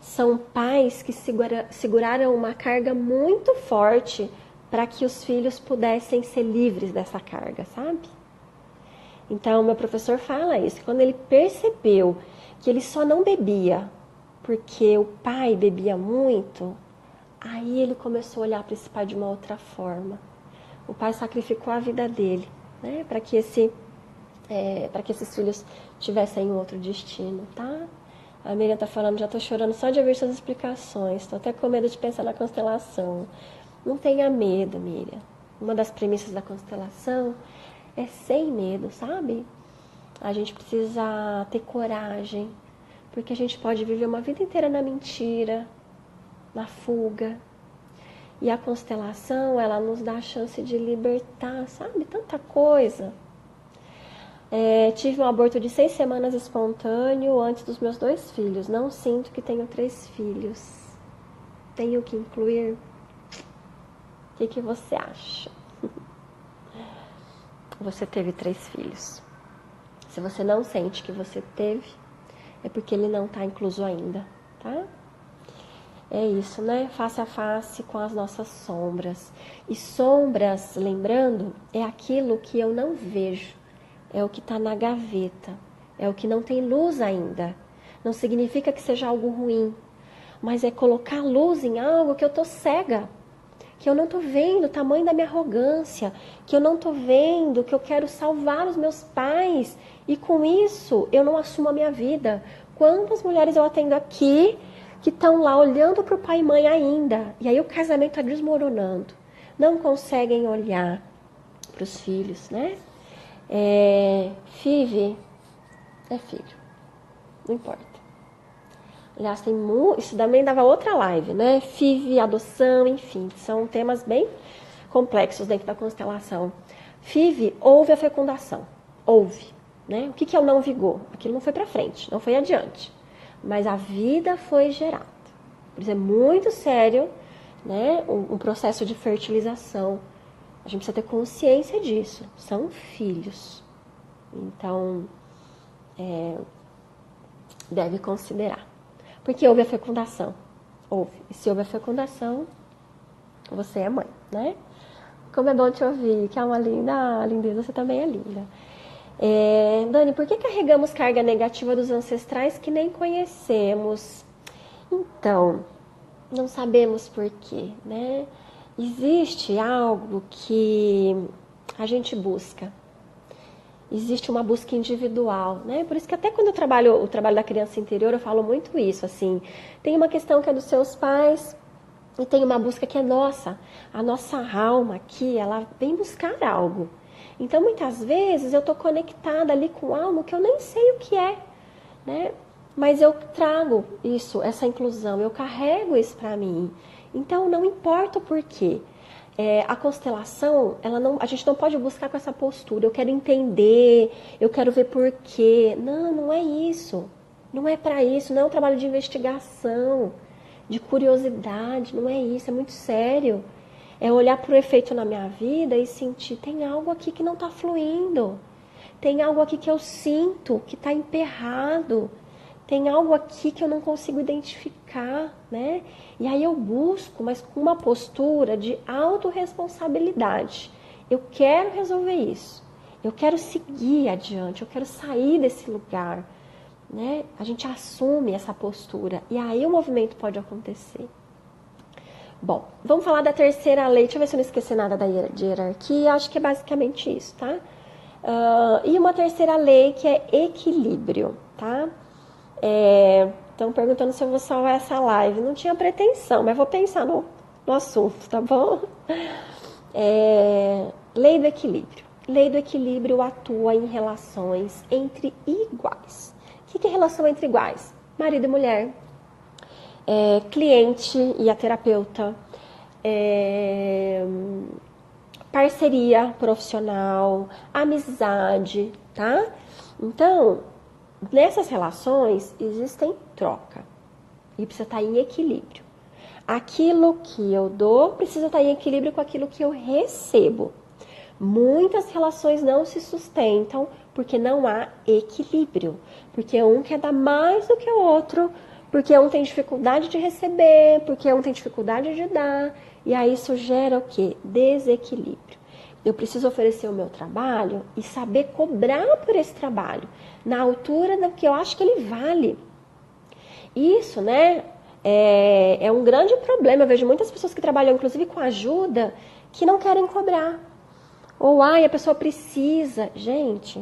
são pais que seguraram uma carga muito forte para que os filhos pudessem ser livres dessa carga, sabe? Então, meu professor fala isso, quando ele percebeu que ele só não bebia porque o pai bebia muito, aí ele começou a olhar para esse pai de uma outra forma. O pai sacrificou a vida dele, né, para que esses filhos tivessem um outro destino, tá? A Miriam está falando, já estou chorando só de ouvir suas explicações, estou até com medo de pensar na constelação. Não tenha medo, Miriam. Uma das premissas da constelação é sem medo, sabe? A gente precisa ter coragem, porque a gente pode viver uma vida inteira na mentira, na fuga. E a constelação, ela nos dá a chance de libertar, sabe? Tanta coisa. Tive um aborto de 6 semanas espontâneo antes dos meus 2 filhos. Não sinto que tenho 3 filhos. Tenho que incluir? O que você acha? Você teve 3 filhos. Se você não sente que você teve, é porque ele não está incluso ainda, tá? É isso, né? Face a face com as nossas sombras. E sombras, lembrando, é aquilo que eu não vejo. É o que está na gaveta. É o que não tem luz ainda. Não significa que seja algo ruim. Mas é colocar luz em algo que eu estou cega. Que eu não estou vendo o tamanho da minha arrogância. Que eu não estou vendo que eu quero salvar os meus pais. E com isso, eu não assumo a minha vida. Quantas mulheres eu atendo aqui que estão lá olhando para o pai e mãe ainda. E aí o casamento está desmoronando. Não conseguem olhar para os filhos, né? FIV é filho. Não importa. Aliás, isso também dava outra live, né? FIV, adoção, enfim. São temas bem complexos dentro da constelação. FIV, houve a fecundação. Houve. Né? O que é o não vigor? Aquilo não foi para frente, não foi adiante. Mas a vida foi gerada. Por isso é muito sério, né, um processo de fertilização. A gente precisa ter consciência disso. São filhos. Então, deve considerar. Porque houve a fecundação. Houve. E se houve a fecundação, você é mãe, né? Como é bom te ouvir, que é uma linda, lindeza, você também é linda. Dani, por que carregamos carga negativa dos ancestrais que nem conhecemos? Então, não sabemos por quê, né? Existe algo que a gente busca. existe uma busca individual, né? Por isso que até quando eu trabalho o trabalho da criança interior, eu falo muito isso, assim, tem uma questão que é dos seus pais e tem uma busca que é nossa. A nossa alma aqui, ela vem buscar algo. Então, muitas vezes eu estou conectada ali com algo que eu nem sei o que é, né? Mas eu trago isso, essa inclusão, eu carrego isso para mim. Então, não importa o porquê. A constelação, a gente não pode buscar com essa postura. Eu quero entender, eu quero ver porquê. Não, não é isso. Não é para isso, não é um trabalho de investigação, de curiosidade, não é isso, é muito sério. É olhar para o efeito na minha vida e sentir, tem algo aqui que não está fluindo. Tem algo aqui que eu sinto que está emperrado. Tem algo aqui que eu não consigo identificar, né? E aí eu busco, mas com uma postura de autorresponsabilidade. Eu quero resolver isso. Eu quero seguir adiante, eu quero sair desse lugar, né? A gente assume essa postura e aí o movimento pode acontecer. Bom, vamos falar da terceira lei. Deixa eu ver se eu não esqueci nada de hierarquia. Acho que é basicamente isso, tá? E uma terceira lei que é equilíbrio, tá? Estão perguntando se eu vou salvar essa live. Não tinha pretensão, mas vou pensar no assunto, tá bom? Lei do equilíbrio. Lei do equilíbrio atua em relações entre iguais. O que é relação entre iguais? Marido e mulher, cliente e a terapeuta, parceria profissional, amizade, tá? Então, nessas relações existem troca e precisa estar em equilíbrio. Aquilo que eu dou precisa estar em equilíbrio com aquilo que eu recebo. Muitas relações não se sustentam porque não há equilíbrio, porque um quer dar mais do que o outro, porque um tem dificuldade de receber, porque um tem dificuldade de dar, e aí isso gera o quê? Desequilíbrio. Eu preciso oferecer o meu trabalho e saber cobrar por esse trabalho, na altura do que eu acho que ele vale. Isso, né, é um grande problema. Eu vejo muitas pessoas que trabalham, inclusive com ajuda, que não querem cobrar. Ou, a pessoa precisa. Gente,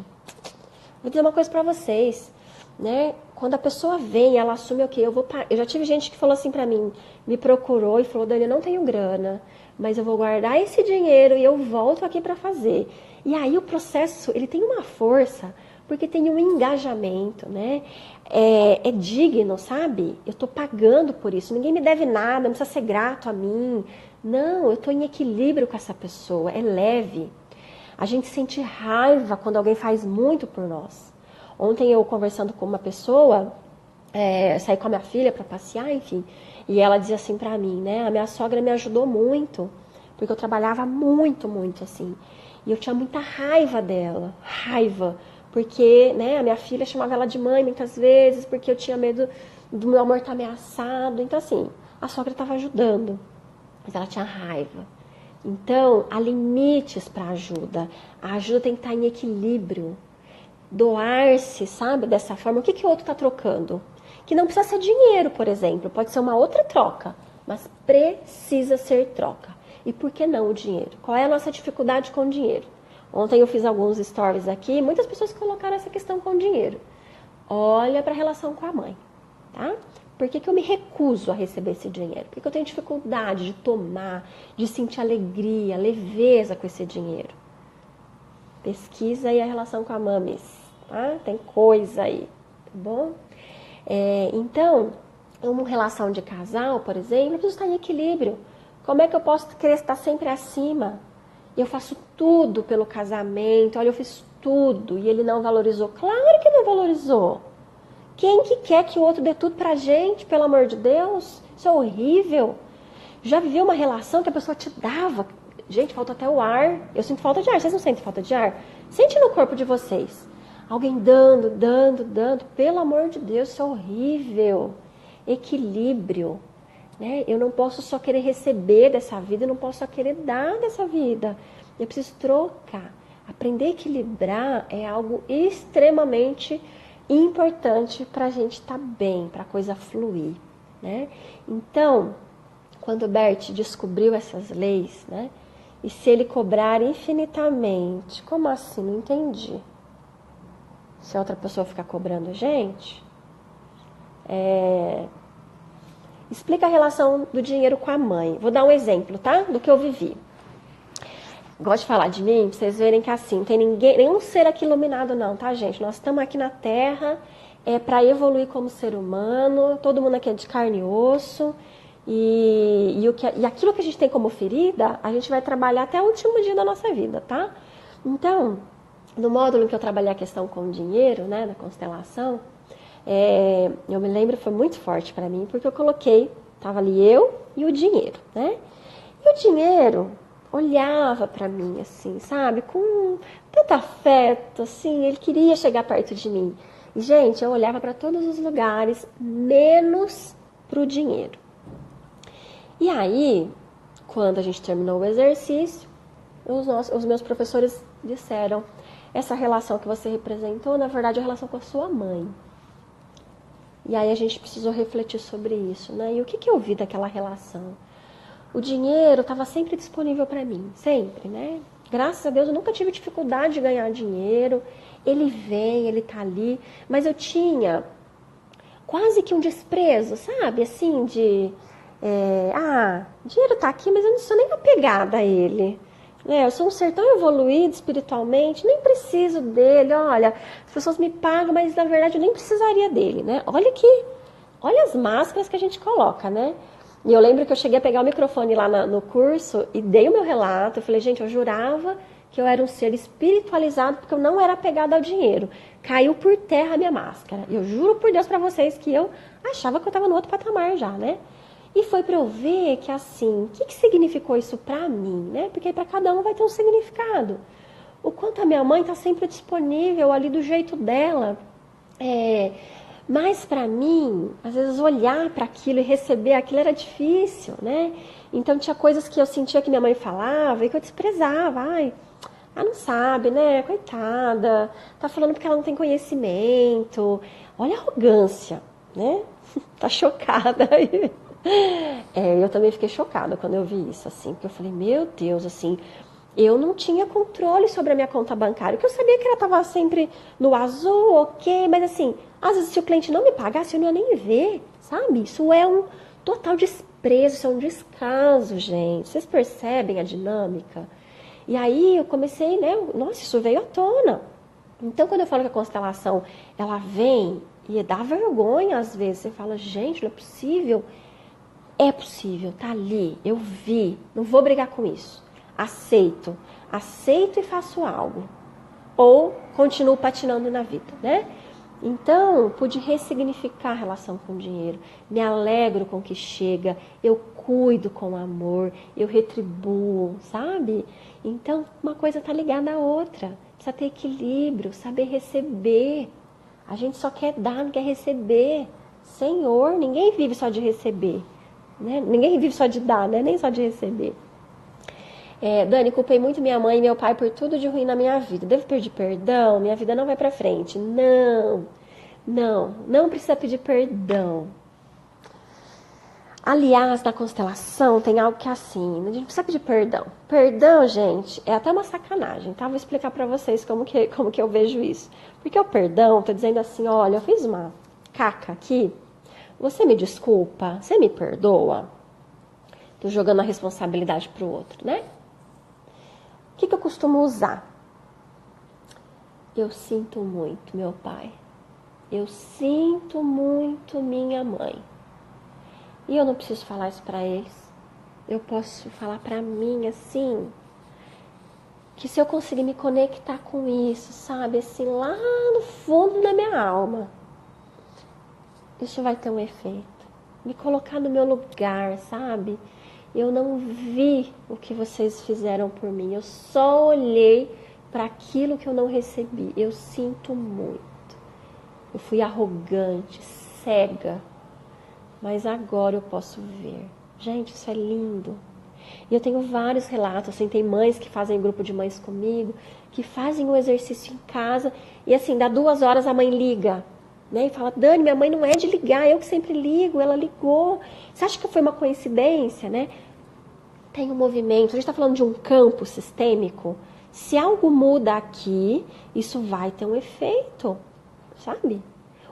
vou dizer uma coisa pra vocês, né? Quando a pessoa vem, ela assume o quê? Eu já tive gente que falou assim pra mim, me procurou e falou, Dani, eu não tenho grana, mas eu vou guardar esse dinheiro e eu volto aqui pra fazer. E aí o processo, ele tem uma força, porque tem um engajamento, né? É digno, sabe? Eu tô pagando por isso, ninguém me deve nada, não precisa ser grato a mim. Não, eu tô em equilíbrio com essa pessoa, é leve. A gente sente raiva quando alguém faz muito por nós. Ontem eu conversando com uma pessoa, saí com a minha filha para passear, enfim, e ela dizia assim para mim, né? A minha sogra me ajudou muito, porque eu trabalhava muito, muito assim. E eu tinha muita raiva dela, porque, né, a minha filha chamava ela de mãe muitas vezes, porque eu tinha medo do meu amor estar ameaçado. Então, assim, a sogra estava ajudando, mas ela tinha raiva. Então, há limites para a ajuda. A ajuda tem que estar em equilíbrio. Doar-se, sabe, dessa forma. O que o outro está trocando? Que não precisa ser dinheiro, por exemplo. Pode ser uma outra troca, mas precisa ser troca. E por que não o dinheiro? Qual é a nossa dificuldade com o dinheiro? Ontem eu fiz alguns stories aqui, muitas pessoas colocaram essa questão com o dinheiro. Olha para a relação com a mãe, tá? Por que eu me recuso a receber esse dinheiro? Porque eu tenho dificuldade de tomar, de sentir alegria, leveza com esse dinheiro. Pesquisa aí a relação com a mames, tá? Tem coisa aí, tá bom? Então, uma relação de casal, por exemplo, precisa estar em equilíbrio. Como é que eu posso querer estar sempre acima? Eu faço tudo pelo casamento, olha, eu fiz tudo e ele não valorizou. Claro que não valorizou. Quem que quer que o outro dê tudo pra gente, pelo amor de Deus? Isso é horrível. Já viveu uma relação que a pessoa te dava? Gente, falta até o ar. Eu sinto falta de ar. Vocês não sentem falta de ar? Sente no corpo de vocês. Alguém dando, dando, dando. Pelo amor de Deus, isso é horrível. Equilíbrio. Né? Eu não posso só querer receber dessa vida, eu não posso só querer dar dessa vida. Eu preciso trocar. Aprender a equilibrar é algo extremamente importante para a gente estar bem, para a coisa fluir, né? Então, quando Bert descobriu essas leis, né? E se ele cobrar infinitamente, como assim? Não entendi. se a outra pessoa ficar cobrando a gente, explica a relação do dinheiro com a mãe. Vou dar um exemplo, tá? Do que eu vivi. Gosto de falar de mim, pra vocês verem que assim, não tem nenhum ser aqui iluminado não, tá, gente? Nós estamos aqui na Terra para evoluir como ser humano, todo mundo aqui é de carne e osso, e aquilo que a gente tem como ferida, a gente vai trabalhar até o último dia da nossa vida, tá? Então, no módulo em que eu trabalhei a questão com o dinheiro, né, da constelação, eu me lembro, foi muito forte para mim, porque eu coloquei, tava ali eu e o dinheiro, né? E o dinheiro olhava para mim, assim, sabe? Com tanto afeto, assim, ele queria chegar perto de mim. E, gente, eu olhava para todos os lugares, menos para o dinheiro. E aí, quando a gente terminou o exercício, os meus professores disseram, essa relação que você representou, na verdade, é a relação com a sua mãe. E aí a gente precisou refletir sobre isso, né? E o que eu vi daquela relação? O dinheiro estava sempre disponível para mim, sempre, né? Graças a Deus eu nunca tive dificuldade de ganhar dinheiro. Ele vem, ele tá ali, mas eu tinha quase que um desprezo, sabe? Assim, dinheiro tá aqui, mas eu não sou nem apegada a ele. Eu sou um ser tão evoluído espiritualmente, nem preciso dele. Olha, as pessoas me pagam, mas na verdade eu nem precisaria dele, né? Olha as máscaras que a gente coloca, né? E eu lembro que eu cheguei a pegar o microfone lá no curso e dei o meu relato. Eu falei, gente, eu jurava que eu era um ser espiritualizado porque eu não era apegada ao dinheiro. Caiu por terra a minha máscara. Eu juro por Deus pra vocês que eu achava que eu estava no outro patamar já, né? E foi para eu ver que, assim, o que significou isso para mim, né? Porque para cada um vai ter um significado. O quanto a minha mãe está sempre disponível ali do jeito dela. Mas para mim, às vezes olhar para aquilo e receber aquilo era difícil, né? Então tinha coisas que eu sentia que minha mãe falava e que eu desprezava. Ai, ela não sabe, né? Coitada. Tá falando porque ela não tem conhecimento. Olha a arrogância, né? Tá chocada aí. Eu também fiquei chocada quando eu vi isso, assim, porque eu falei, meu Deus, assim, eu não tinha controle sobre a minha conta bancária, porque eu sabia que ela estava sempre no azul, ok, mas assim, às vezes se o cliente não me pagasse, eu não ia nem ver, sabe? Isso é um total desprezo, isso é um descaso, gente. Vocês percebem a dinâmica? E aí eu comecei, né, nossa, isso veio à tona. Então, quando eu falo que a constelação, ela vem e dá vergonha às vezes, você fala, gente, não é possível. É possível, tá ali, eu vi, não vou brigar com isso. Aceito e faço algo. Ou continuo patinando na vida, né? Então, pude ressignificar a relação com o dinheiro. Me alegro com o que chega, eu cuido com amor, eu retribuo, sabe? Então, uma coisa tá ligada à outra. Precisa ter equilíbrio, saber receber. A gente só quer dar, não quer receber. Senhor, ninguém vive só de receber. Né? Ninguém vive só de dar, né? Nem só de receber. Dani, culpei muito minha mãe e meu pai por tudo de ruim na minha vida. Devo pedir perdão? Minha vida não vai pra frente. Não precisa pedir perdão. Aliás, na constelação tem algo que é assim, a gente precisa pedir perdão. Perdão, gente, é até uma sacanagem, tá? Vou explicar pra vocês como que eu vejo isso. Porque o perdão, tô dizendo assim, olha, eu fiz uma caca aqui, você me desculpa? Você me perdoa? Tô jogando a responsabilidade pro outro, né? O que eu costumo usar? Eu sinto muito meu pai. Eu sinto muito minha mãe. E eu não preciso falar isso pra eles. Eu posso falar pra mim, assim, que se eu conseguir me conectar com isso, sabe? Assim, lá no fundo da minha alma, isso vai ter um efeito. Me colocar no meu lugar, sabe? Eu não vi o que vocês fizeram por mim. Eu só olhei para aquilo que eu não recebi. Eu sinto muito. Eu fui arrogante, cega. Mas agora eu posso ver. Gente, isso é lindo. E eu tenho vários relatos. Assim, tem mães que fazem grupo de mães comigo, que fazem o exercício em casa. E assim, dá 2 horas a mãe liga. Né, e fala, Dani, minha mãe não é de ligar, eu que sempre ligo, ela ligou. Você acha que foi uma coincidência, né? Tem um movimento, a gente está falando de um campo sistêmico. Se algo muda aqui, isso vai ter um efeito. sabe?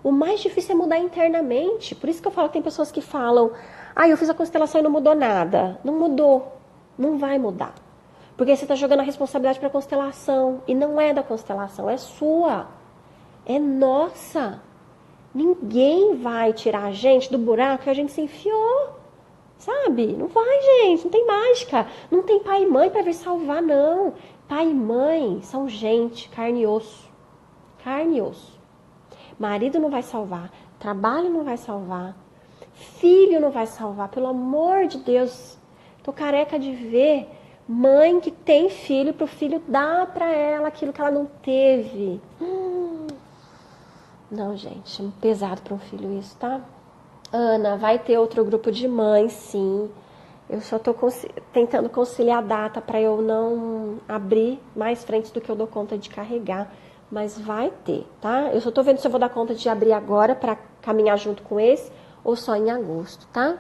O mais difícil é mudar internamente. Por isso que eu falo que tem pessoas que falam, eu fiz a constelação e não mudou nada. Não mudou. Não vai mudar. Porque você está jogando a responsabilidade para a constelação. E não é da constelação, é sua. É nossa. Ninguém vai tirar a gente do buraco que a gente se enfiou. Sabe? Não vai, gente. Não tem mágica. Não tem pai e mãe para vir salvar, não. Pai e mãe são gente, carne e osso. Carne e osso. Marido não vai salvar. Trabalho não vai salvar. Filho não vai salvar. Pelo amor de Deus. Tô careca de ver mãe que tem filho para o filho dar para ela aquilo que ela não teve. Não, gente. É pesado para um filho isso, tá? Ana, vai ter outro grupo de mães, sim. Eu só estou tentando conciliar a data para eu não abrir mais frentes do que eu dou conta de carregar. Mas vai ter, tá? Eu só estou vendo se eu vou dar conta de abrir agora para caminhar junto com esse ou só em agosto, tá?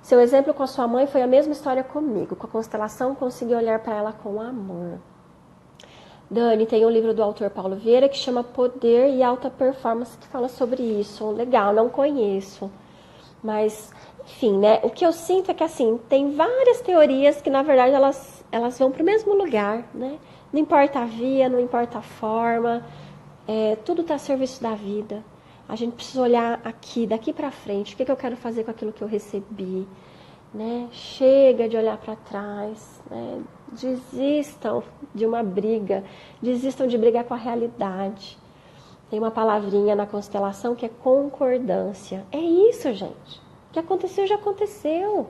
Seu exemplo com a sua mãe foi a mesma história comigo. Com a constelação, consegui olhar para ela com amor. Dani, tem um livro do autor Paulo Vieira que chama Poder e Alta Performance, que fala sobre isso. Legal, não conheço. Mas, enfim, né? O que eu sinto é que, assim, tem várias teorias que, na verdade, elas vão para o mesmo lugar, né? Não importa a via, não importa a forma, tudo está a serviço da vida. A gente precisa olhar aqui, daqui para frente, o que eu quero fazer com aquilo que eu recebi, né? Chega de olhar para trás, né? Desistam de uma briga, desistam de brigar com a realidade. Tem uma palavrinha na constelação que é concordância. É isso, gente. O que aconteceu já aconteceu.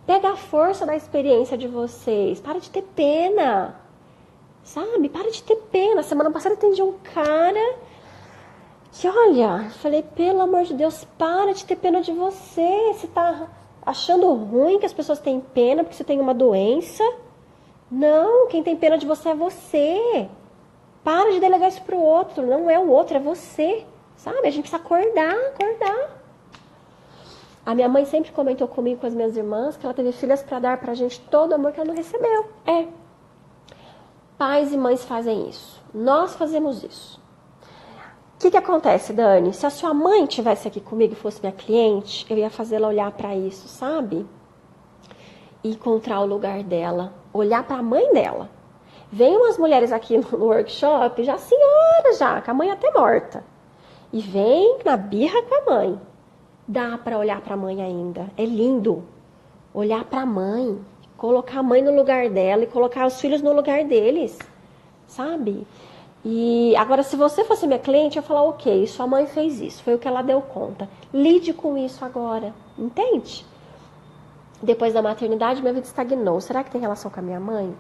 Pega a força da experiência de vocês. Para de ter pena. Sabe? Para de ter pena. Semana passada eu atendi um cara que, olha, eu falei, pelo amor de Deus, para de ter pena de você. Você tá achando ruim que as pessoas têm pena porque você tem uma doença? Não, quem tem pena de você é você. Para de delegar isso pro outro. Não é o outro, é você. Sabe? A gente precisa acordar. A minha mãe sempre comentou comigo, com as minhas irmãs, que ela teve filhas para dar pra gente todo o amor que ela não recebeu. Pais e mães fazem isso. Nós fazemos isso. O que acontece, Dani? Se a sua mãe estivesse aqui comigo e fosse minha cliente, eu ia fazê-la olhar para isso, sabe? E encontrar o lugar dela. Olhar para a mãe dela. Vem umas mulheres aqui no workshop, já senhora já, com a mãe até morta. E vem na birra com a mãe. Dá para olhar para a mãe ainda. É lindo. Olhar para a mãe. Colocar a mãe no lugar dela e colocar os filhos no lugar deles. Sabe? E agora, se você fosse minha cliente, eu ia falar, ok, sua mãe fez isso, foi o que ela deu conta. Lide com isso agora, entende? Depois da maternidade, minha vida estagnou. Será que tem relação com a minha mãe?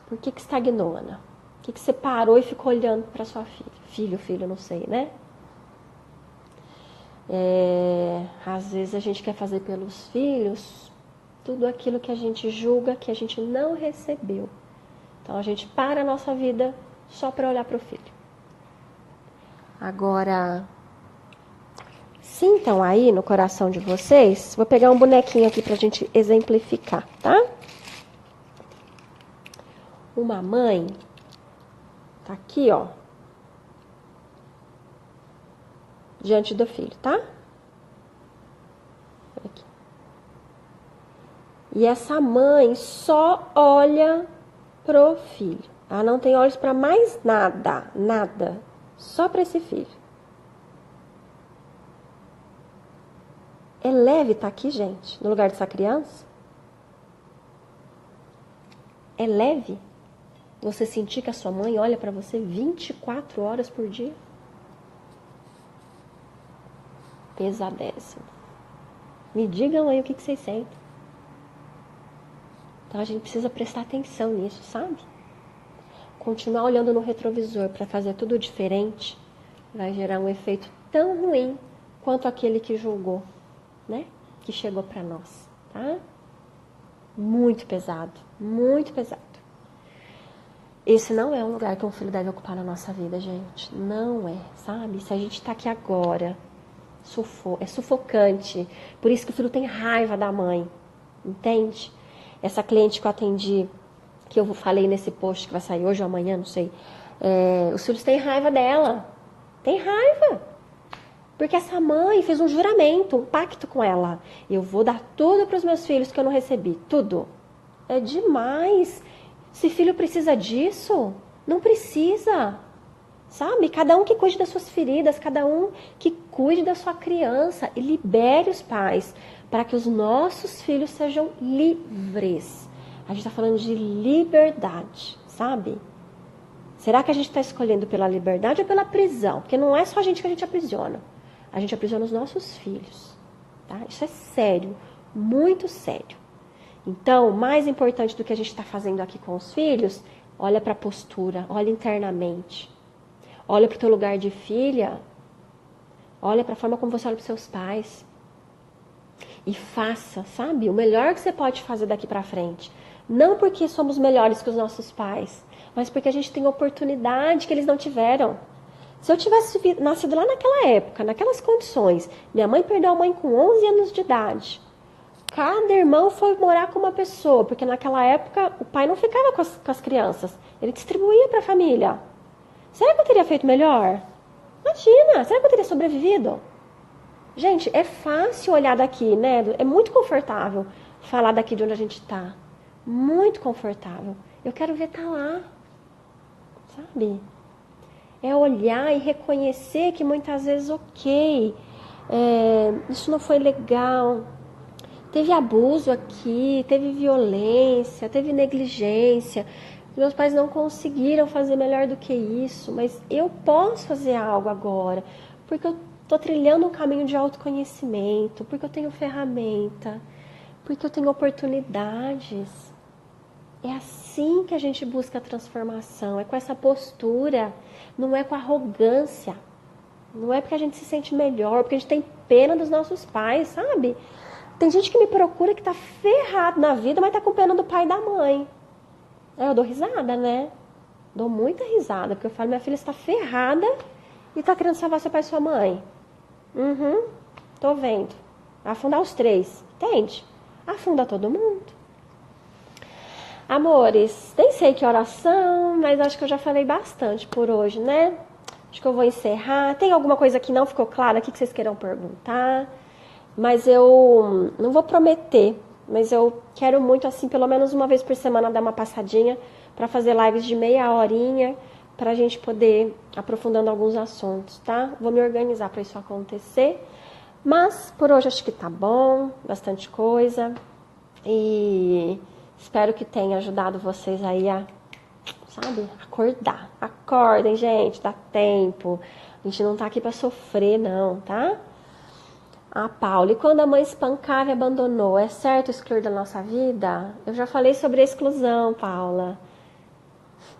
Por que estagnou, Ana? Por que você parou e ficou olhando para sua filha? Filho, não sei, né? Às vezes a gente quer fazer pelos filhos tudo aquilo que a gente julga que a gente não recebeu. Então, a gente para a nossa vida só para olhar para o filho. Agora, sintam aí no coração de vocês. Vou pegar um bonequinho aqui para a gente exemplificar, tá? Uma mãe tá aqui, ó. Diante do filho, tá? Aqui. E essa mãe só olha pro filho. Ela não tem olhos para mais nada, nada. Só para esse filho. É leve estar aqui, gente, no lugar dessa criança? É leve você sentir que a sua mãe olha para você 24 horas por dia? Pesadíssimo. Me digam aí o que vocês sentem. Então a gente precisa prestar atenção nisso, sabe? Continuar olhando no retrovisor para fazer tudo diferente vai gerar um efeito tão ruim quanto aquele que julgou, né? Que chegou para nós, tá? Muito pesado, muito pesado. Esse não é um lugar que um filho deve ocupar na nossa vida, gente. Não é, sabe? Se a gente tá aqui agora, é sufocante. Por isso que o filho tem raiva da mãe, entende? Essa cliente que eu atendi, que eu falei nesse post que vai sair hoje ou amanhã, não sei. Os filhos têm raiva dela. Tem raiva. Porque essa mãe fez um juramento, um pacto com ela. Eu vou dar tudo para os meus filhos que eu não recebi. Tudo. É demais. Se filho precisa disso, não precisa. Sabe? Cada um que cuide das suas feridas, cada um que cuide da sua criança e libere os pais para que os nossos filhos sejam livres. A gente está falando de liberdade, sabe? Será que a gente está escolhendo pela liberdade ou pela prisão? Porque não é só a gente que a gente aprisiona. A gente aprisiona os nossos filhos. Tá? Isso é sério, muito sério. Então, mais importante do que a gente está fazendo aqui com os filhos, olha para a postura, olha internamente. Olha para o teu lugar de filha. Olha para a forma como você olha para os seus pais. E faça, sabe? O melhor que você pode fazer daqui para frente. Não porque somos melhores que os nossos pais, mas porque a gente tem oportunidade que eles não tiveram. Se eu tivesse nascido lá naquela época, naquelas condições, minha mãe perdeu a mãe com 11 anos de idade. Cada irmão foi morar com uma pessoa, porque naquela época o pai não ficava com as crianças. Ele distribuía para a família. Será que eu teria feito melhor? Imagina, será que eu teria sobrevivido? Gente, é fácil olhar daqui, né? É muito confortável falar daqui de onde a gente está. Muito confortável. Eu quero ver estar lá, sabe? É olhar e reconhecer que muitas vezes, isso não foi legal. Teve abuso aqui, teve violência, teve negligência. Meus pais não conseguiram fazer melhor do que isso, mas eu posso fazer algo agora, porque eu estou trilhando um caminho de autoconhecimento, porque eu tenho ferramenta, porque eu tenho oportunidades. É assim que a gente busca a transformação, é com essa postura, não é com arrogância, não é porque a gente se sente melhor, porque a gente tem pena dos nossos pais, sabe? Tem gente que me procura que tá ferrado na vida, mas tá com pena do pai e da mãe. Eu dou risada, né? Dou muita risada, porque eu falo, minha filha está ferrada e tá querendo salvar seu pai e sua mãe. Tô vendo. Afundar os 3, entende? Afunda todo mundo. Amores, nem sei que oração, mas acho que eu já falei bastante por hoje, né? Acho que eu vou encerrar. Tem alguma coisa que não ficou clara aqui que vocês queiram perguntar? Mas eu não vou prometer, mas eu quero muito, assim, pelo menos uma vez por semana dar uma passadinha para fazer lives de meia horinha, para a gente poder aprofundando alguns assuntos, tá? Vou me organizar para isso acontecer. Mas por hoje acho que tá bom, bastante coisa. E espero que tenha ajudado vocês aí a, sabe, acordar. Acordem, gente, dá tempo. A gente não tá aqui para sofrer, não, tá? Ah, Paula, e quando a mãe espancava e abandonou, é certo excluir da nossa vida? Eu já falei sobre a exclusão, Paula.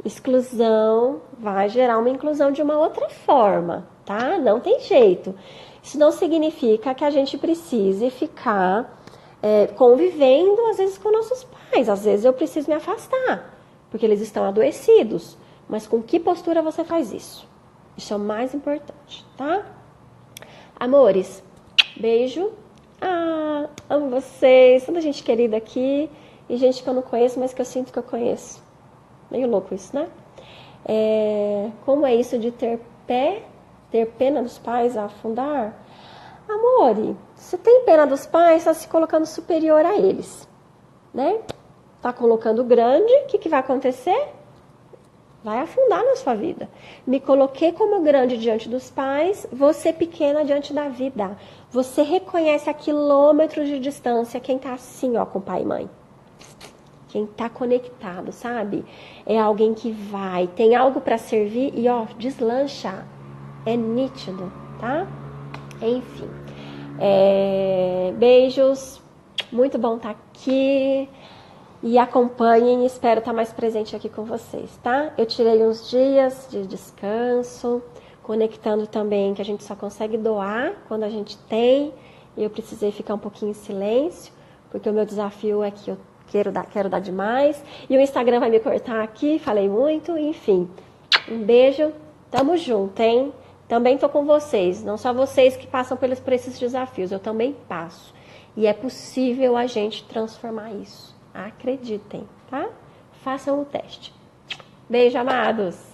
Exclusão vai gerar uma inclusão de uma outra forma, tá? Não tem jeito. Isso não significa que a gente precise ficar convivendo, às vezes, com nossos pais. Às vezes eu preciso me afastar, porque eles estão adoecidos. Mas com que postura você faz isso? Isso é o mais importante, tá? Amores, beijo. Ah, amo vocês. Toda gente querida aqui. E gente que eu não conheço, mas que eu sinto que eu conheço. Meio louco isso, né? Como é isso de ter pena dos pais a afundar? Amore, se tem pena dos pais, está se colocando superior a eles, né? Está colocando grande, o que vai acontecer? Vai afundar na sua vida. Me coloquei como grande diante dos pais, você pequena diante da vida. Você reconhece a quilômetros de distância quem está assim, ó, com pai e mãe. Quem está conectado, sabe? É alguém que vai, tem algo para servir e, ó, deslancha. É nítido, tá? Enfim. Beijos. Muito bom estar aqui. E acompanhem, espero estar mais presente aqui com vocês, tá? Eu tirei uns dias de descanso, conectando também que a gente só consegue doar quando a gente tem. E eu precisei ficar um pouquinho em silêncio, porque o meu desafio é que eu quero dar demais. E o Instagram vai me cortar aqui, falei muito, enfim. Um beijo, tamo junto, hein? Também tô com vocês, não só vocês que passam por esses desafios, eu também passo. E é possível a gente transformar isso. Acreditem, tá? Façam o teste. Beijo, amados!